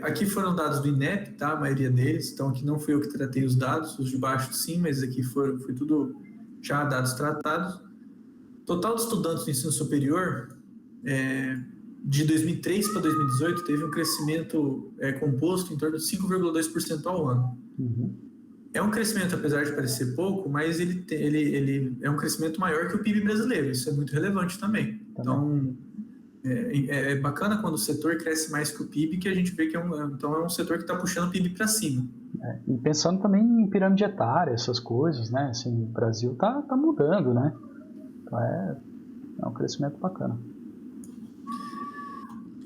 Aqui foram dados do INEP, tá? A maioria deles, então aqui não fui eu que tratei os dados, os de baixo sim, mas aqui foi tudo já dados tratados. Total de estudantes do ensino superior, de 2003 para 2018, teve um crescimento composto em torno de 5,2% ao ano. É um crescimento, apesar de parecer pouco, mas ele é um crescimento maior que o PIB brasileiro, isso é muito relevante também. Então, é bacana quando o setor cresce mais que o PIB, que a gente vê que é um setor que está puxando o PIB para cima. E pensando também em pirâmide etária, essas coisas, né? Assim, o Brasil tá mudando, né? Então é um crescimento bacana.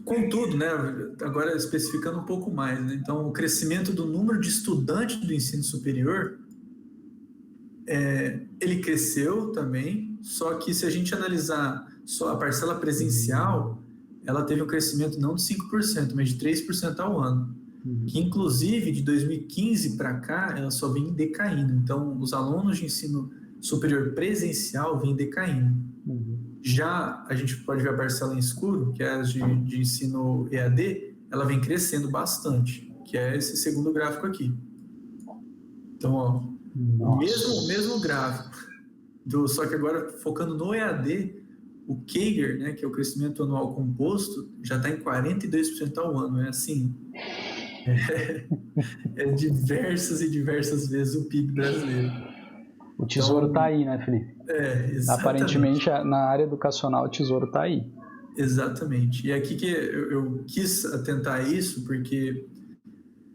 Contudo, né, agora especificando um pouco mais, né, então o crescimento do número de estudantes do ensino superior, ele cresceu também, só que se a gente analisar só a parcela presencial, ela teve um crescimento não de 5%, mas de 3% ao ano, que inclusive de 2015 para cá ela só vem decaindo. Então os alunos de ensino superior presencial vêm decaindo. Já a gente pode ver a parcela em escuro, que é a de ensino EAD, ela vem crescendo bastante, que é esse segundo gráfico aqui. Então, ó, o mesmo gráfico, só que agora focando no EAD, o CAGR, né, que é o crescimento anual composto, já está em 42% ao ano. É assim, diversas e diversas vezes o PIB brasileiro. O tesouro está aí, né, Felipe? Exatamente. Aparentemente, na área educacional, o tesouro está aí. Exatamente. E aqui que eu quis atentar a isso, porque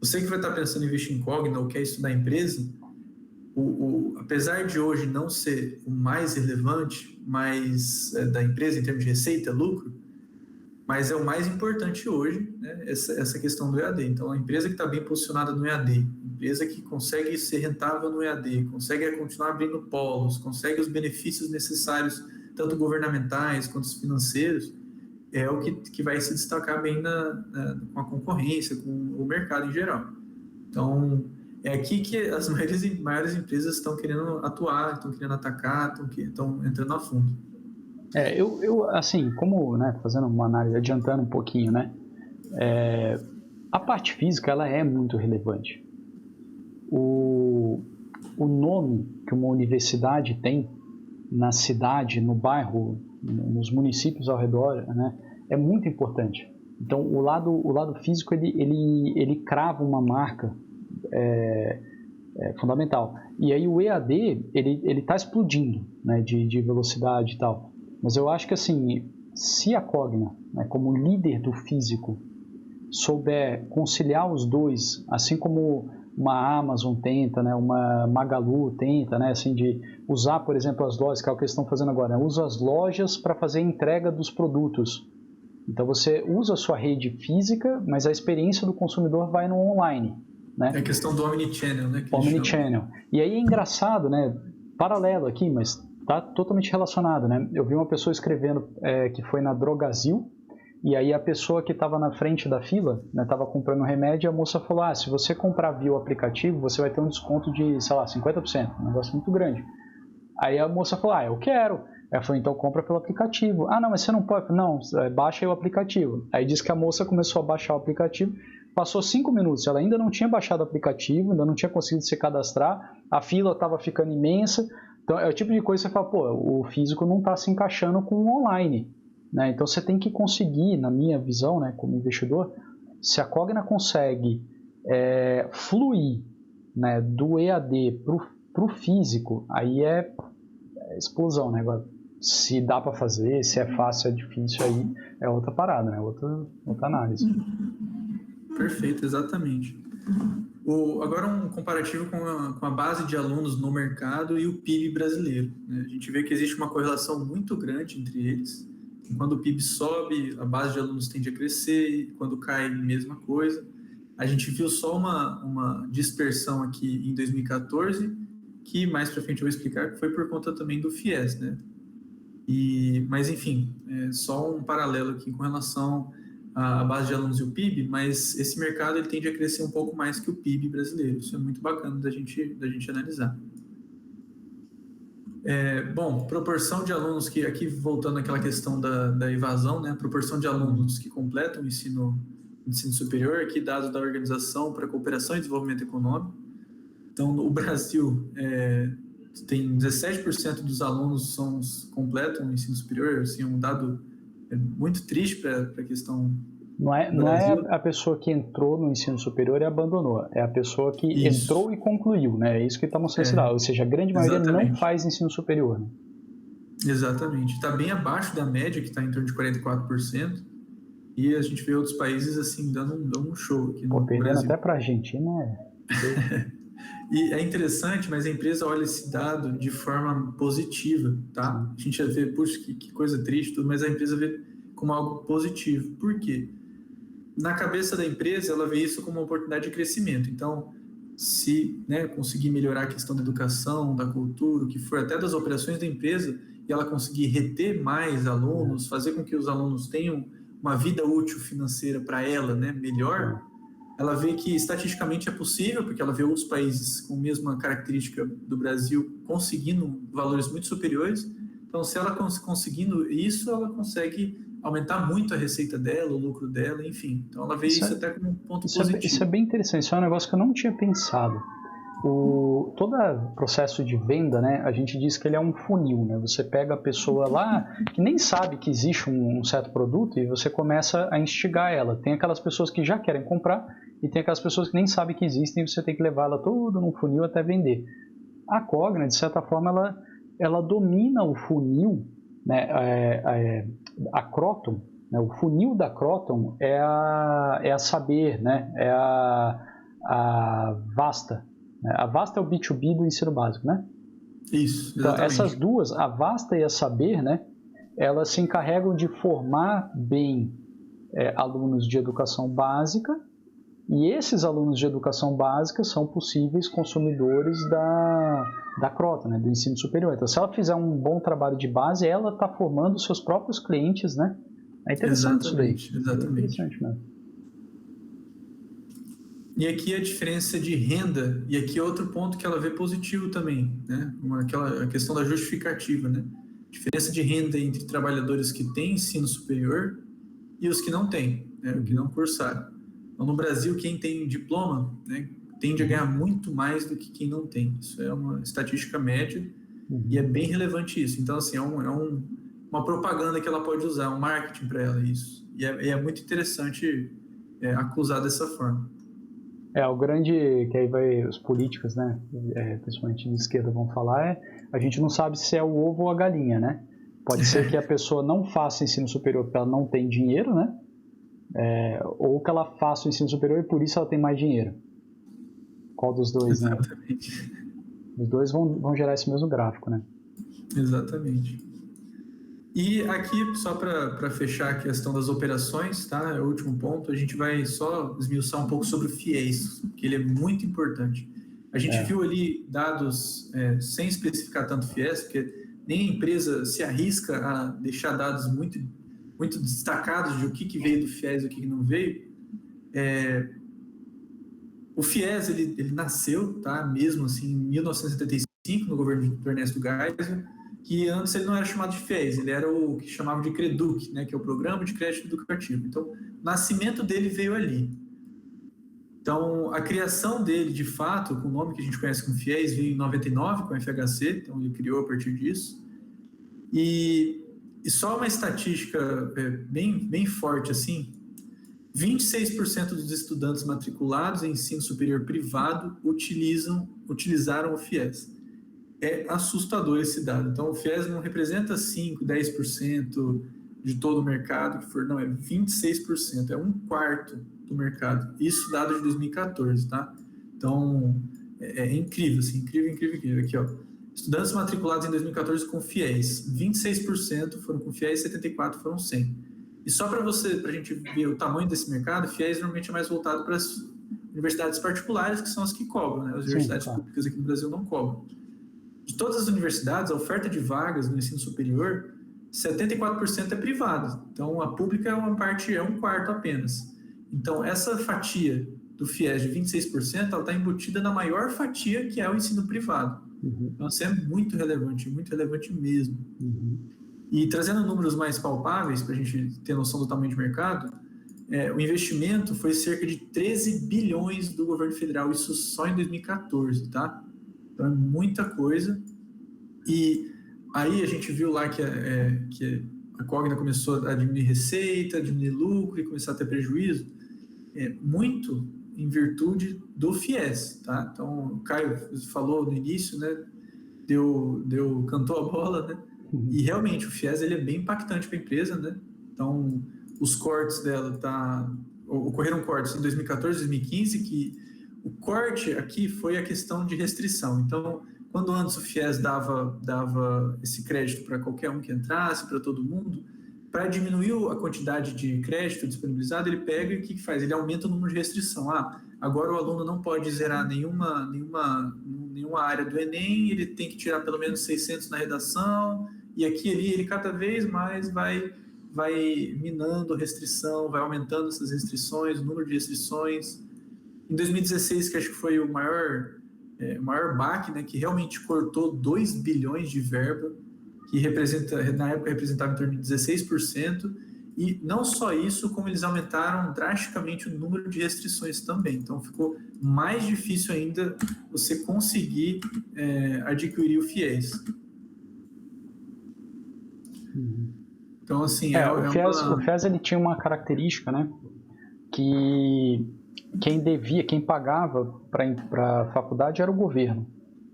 você que vai estar pensando em investir em Cogna ou quer estudar empresa, apesar de hoje não ser o mais relevante da empresa em termos de receita, lucro, mas é o mais importante hoje, né, essa questão do EAD. Então, a empresa que está bem posicionada no EAD, empresa que consegue ser rentável no EAD, consegue continuar abrindo polos, consegue os benefícios necessários, tanto governamentais quanto os financeiros, é o que vai se destacar bem com a concorrência, com o mercado em geral. Então, é aqui que as maiores empresas estão querendo atuar, estão querendo atacar, estão entrando a fundo. Eu assim, como, né, fazendo uma análise, adiantando um pouquinho, né, a parte física, ela é muito relevante. O nome que uma universidade tem na cidade, no bairro, nos municípios ao redor, né, é muito importante. Então, o lado físico, ele crava uma marca fundamental. E aí o EAD, ele está explodindo, né, de velocidade e tal. Mas eu acho que, assim, se a Cogna, né, como líder do físico, souber conciliar os dois, assim como uma Amazon tenta, né, uma Magalu tenta, né, assim, de usar, por exemplo, as lojas, que é o que eles estão fazendo agora, né, usa as lojas para fazer a entrega dos produtos. Então você usa a sua rede física, mas a experiência do consumidor vai no online. Né? É a questão do Omnichannel, né? Omnichannel. E aí é engraçado, né? Paralelo aqui, mas está totalmente relacionado, né? Eu vi uma pessoa escrevendo que foi na Drogazil, e aí a pessoa que estava na frente da fila, estava comprando remédio, e a moça falou, se você comprar via o aplicativo, você vai ter um desconto de, sei lá, 50%, um negócio muito grande. Aí a moça falou, eu quero. Ela falou, então compra pelo aplicativo. Não, mas você não pode. Não, baixa aí o aplicativo. Aí disse que a moça começou a baixar o aplicativo, passou 5 minutos, ela ainda não tinha baixado o aplicativo, ainda não tinha conseguido se cadastrar, a fila estava ficando imensa. Então é o tipo de coisa que você fala, o físico não está se encaixando com o online. Né? Então você tem que conseguir, na minha visão, né, como investidor, se a Cogna consegue fluir, né, do EAD para o físico, aí é explosão, né? Agora, se dá para fazer, se é fácil, é difícil, aí é outra parada, né? Outra análise. Perfeito, exatamente. Agora um comparativo com a base de alunos no mercado e o PIB brasileiro. Né? A gente vê que existe uma correlação muito grande entre eles. Quando o PIB sobe, a base de alunos tende a crescer, e quando cai, mesma coisa. a gente viu só uma dispersão aqui em 2014, que mais para frente eu vou explicar, que foi por conta também do FIES, né? Mas, enfim, só um paralelo aqui com relação à base de alunos e o PIB, mas esse mercado ele tende a crescer um pouco mais que o PIB brasileiro. Isso é muito bacana da gente analisar. Bom, proporção de alunos que, aqui voltando àquela questão da evasão, né? Proporção de alunos que completam o ensino superior, aqui dados da Organização para a Cooperação e Desenvolvimento Econômico. Então, o Brasil tem 17% dos alunos completam o ensino superior, assim, é um dado muito triste para a questão. Não é a pessoa que entrou no ensino superior e abandonou, é a pessoa que entrou e concluiu, né? É isso que está mostrando esse dado, ou seja, a grande maioria não faz ensino superior. Né? Exatamente, está bem abaixo da média, que está em torno de 44%, e a gente vê outros países assim dando um show aqui no perdendo Brasil. Até para a Argentina E é interessante, mas a empresa olha esse dado de forma positiva, tá? A gente vê, puxa, que coisa triste, tudo, mas a empresa vê como algo positivo. Por quê? Na cabeça da empresa, ela vê isso como uma oportunidade de crescimento. Então, se conseguir melhorar a questão da educação, da cultura, o que for, até das operações da empresa, e ela conseguir reter mais alunos, fazer com que os alunos tenham uma vida útil financeira para ela, né, melhor, ela vê que estatisticamente é possível, porque ela vê outros países com a mesma característica do Brasil conseguindo valores muito superiores. Então, se ela conseguindo isso, ela consegue aumentar muito a receita dela, o lucro dela, enfim. Então, ela vê isso até como um ponto positivo. Isso é bem interessante, isso é um negócio que eu não tinha pensado. Todo processo de venda, né, a gente diz que ele é um funil, né? Você pega a pessoa lá que nem sabe que existe um certo produto e você começa a instigar ela. Tem aquelas pessoas que já querem comprar e tem aquelas pessoas que nem sabem que existem e você tem que levar ela todo num funil até vender. A Cogna, de certa forma, ela domina o funil, né? A Croton, né? O funil da Croton é a Saber, né? É a Vasta. A Vasta é o B2B do ensino básico, né? Isso, exatamente. Então, essas duas, a Vasta e a Saber, né, elas se encarregam de formar bem alunos de educação básica, e esses alunos de educação básica são possíveis consumidores da Croton, né, do ensino superior. Então, se ela fizer um bom trabalho de base, ela está formando os seus próprios clientes, né? É interessante isso daí. Exatamente. É interessante mesmo. E aqui a diferença de renda, e aqui é outro ponto que ela vê positivo também, né? A questão da justificativa, né? Diferença de renda entre trabalhadores que têm ensino superior e os que não têm, né? Que não cursaram. Então, no Brasil, quem tem diploma, né, tende a ganhar muito mais do que quem não tem. Isso é uma estatística média e é bem relevante isso. Então, assim, uma propaganda que ela pode usar, um marketing para ela, isso. E é muito interessante acusar dessa forma. O grande, que aí vai os políticos, né, principalmente de esquerda vão falar, a gente não sabe se é o ovo ou a galinha, né? Pode ser que a pessoa não faça ensino superior porque ela não tem dinheiro, né? Ou que ela faça o ensino superior e por isso ela tem mais dinheiro. Qual dos dois, né? Exatamente. Os dois vão gerar esse mesmo gráfico, né? Exatamente. E aqui, só para fechar a questão das operações, tá? É o último ponto, a gente vai só esmiuçar um pouco sobre o FIES, que ele é muito importante. A gente viu ali dados sem especificar tanto FIES, porque nem a empresa se arrisca a deixar dados muito, muito destacados de o que veio do FIES e o que não veio. O FIES, ele nasceu, tá? Mesmo assim, em 1975, no governo do Ernesto Geisel, que antes ele não era chamado de FIES, ele era o que chamavam de CREDUC, né, que é o Programa de Crédito Educativo. Então, o nascimento dele veio ali. Então, a criação dele, de fato, com o nome que a gente conhece como FIES, veio em 99 com a FHC, então ele criou a partir disso. E só uma estatística bem forte, assim, 26% dos estudantes matriculados em ensino superior privado utilizaram o FIES. É assustador esse dado. Então, o FIES não representa 5%, 10% de todo o mercado, que for, não, é 26%, é um quarto do mercado. Isso dado de 2014, tá? Então, é incrível, assim, incrível. Aqui, ó, estudantes matriculados em 2014 com FIES, 26% foram com FIES, 74% foram sem. E só para a gente ver o tamanho desse mercado, FIES normalmente é mais voltado para universidades particulares, que são as que cobram, né? As universidades públicas aqui no Brasil não cobram. De todas as universidades, a oferta de vagas no ensino superior, 74% é privada. Então, a pública é uma parte, é um quarto apenas. Então, essa fatia do FIES de 26%, ela está embutida na maior fatia, que é o ensino privado. Então, isso é muito relevante mesmo. E trazendo números mais palpáveis, para a gente ter noção do tamanho de mercado, o investimento foi cerca de 13 bilhões do governo federal, isso só em 2014, tá? Então, é muita coisa. E aí a gente viu lá que a Cogna começou a diminuir receita, diminuir lucro e começar a ter prejuízo, muito em virtude do FIES, tá? Então, o Caio falou no início, né? Cantou a bola, né? E realmente o FIES ele é bem impactante para a empresa, né? Então, os cortes dela ocorreram cortes em 2014, 2015, que o corte aqui foi a questão de restrição. Então, quando antes o FIES dava esse crédito para qualquer um que entrasse, para todo mundo, para diminuir a quantidade de crédito disponibilizado, ele pega e o que faz? Ele aumenta o número de restrição. Agora o aluno não pode zerar nenhuma área do Enem, ele tem que tirar pelo menos 600 na redação, e aqui e ali ele cada vez mais vai minando a restrição, vai aumentando essas restrições, o número de restrições. Em 2016, que acho que foi o maior baque, né, que realmente cortou 2 bilhões de verba, que na época representava em torno de 16%, e não só isso, como eles aumentaram drasticamente o número de restrições também. Então, ficou mais difícil ainda você conseguir adquirir o FIES. Então, assim... O FIES ele tinha uma característica, né, que quem pagava para a faculdade era o governo.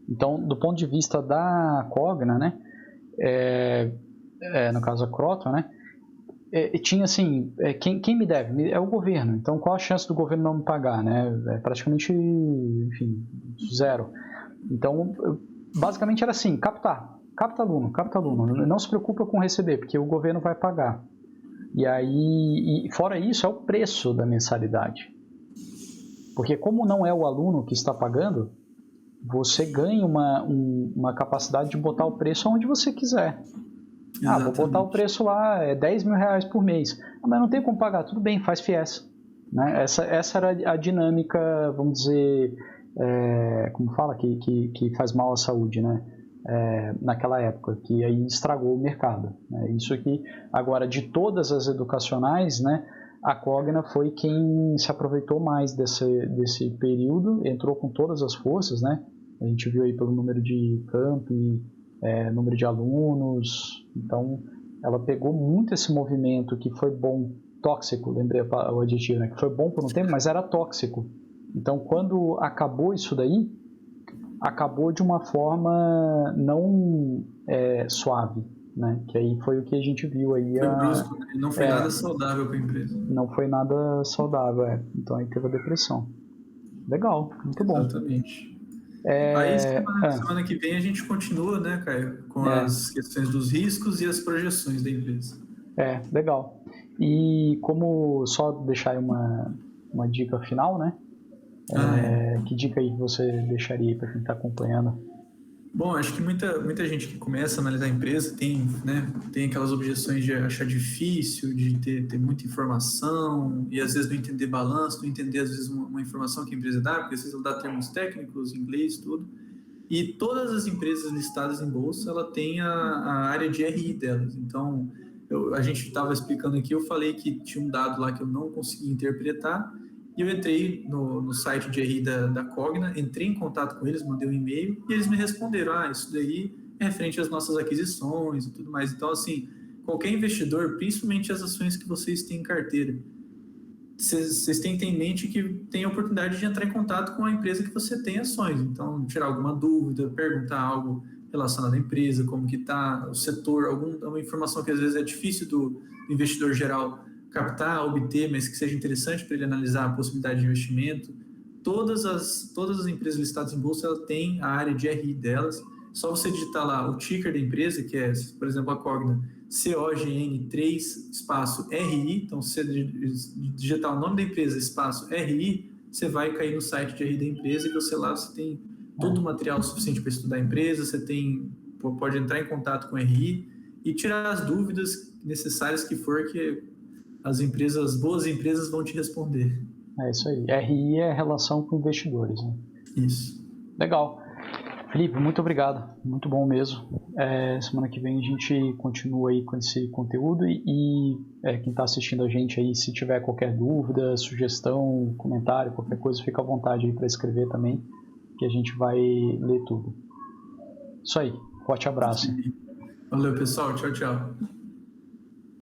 Então, do ponto de vista da Cogna, né, no caso a Croton, né, tinha assim, quem me deve? É o governo. Então, qual a chance do governo não me pagar? Né? É praticamente, enfim, zero. Então, basicamente era assim, capta aluno, não se preocupa com receber, porque o governo vai pagar. E aí, fora isso, é o preço da mensalidade. Porque como não é o aluno que está pagando, você ganha uma capacidade de botar o preço onde você quiser. Vou botar o preço lá, é 10 mil reais por mês. Mas não tem como pagar, tudo bem, faz FIES. Né? Essa era a dinâmica, vamos dizer, como fala, que faz mal à saúde, né? Naquela época, que aí estragou o mercado. Né? Isso aqui, agora, de todas as educacionais, né, a Cogna foi quem se aproveitou mais desse período, entrou com todas as forças, né? A gente viu aí pelo número de campi, número de alunos. Então, ela pegou muito esse movimento que foi bom, tóxico, lembrei o adjetivo, né? Que foi bom por um tempo, mas era tóxico. Então, quando acabou isso daí, acabou de uma forma não suave, né? Que aí foi o que a gente viu aí. Foi brusco, né? Não foi nada saudável para a empresa. Não foi nada saudável, Então aí teve a depressão. Legal, muito bom. Exatamente. Aí semana que vem a gente continua, né, Caio, com as questões dos riscos e as projeções da empresa. Legal. E como só deixar aí uma dica final, né? Que dica aí você deixaria para quem está acompanhando? Bom, acho que muita gente que começa a analisar a empresa tem aquelas objeções de achar difícil, de ter muita informação e às vezes não entender balanço, não entender às vezes uma informação que a empresa dá, porque às vezes ela dá termos técnicos, inglês, tudo. E todas as empresas listadas em bolsa, ela tem a área de RI delas. Então, a gente estava explicando aqui, eu falei que tinha um dado lá que eu não conseguia interpretar, e eu entrei no site de RI da Cogna, entrei em contato com eles, mandei um e-mail, e eles me responderam, isso daí é referente às nossas aquisições e tudo mais. Então, assim, qualquer investidor, principalmente as ações que vocês têm em carteira, vocês têm que ter em mente que tem a oportunidade de entrar em contato com a empresa que você tem ações. Então, tirar alguma dúvida, perguntar algo relacionado à empresa, como que está o setor, alguma informação que às vezes é difícil do investidor geral captar, obter, mas que seja interessante para ele analisar a possibilidade de investimento. Todas as empresas listadas em bolsa, elas têm a área de RI delas. Só você digitar lá o ticker da empresa, que é, por exemplo, a Cogna, COGN3, espaço RI. Então, se você digitar o nome da empresa, espaço RI, você vai cair no site de RI da empresa e você tem todo o material suficiente para estudar a empresa, pode entrar em contato com o RI e tirar as dúvidas necessárias que for, que boas empresas vão te responder. É isso aí. RI é relação com investidores, né? Isso. Legal. Felipe, muito obrigado. Muito bom mesmo. Semana que vem a gente continua aí com esse conteúdo e quem está assistindo a gente aí, se tiver qualquer dúvida, sugestão, comentário, qualquer coisa, fica à vontade aí para escrever também, que a gente vai ler tudo. Isso aí. Forte abraço. Valeu, pessoal. Tchau, tchau.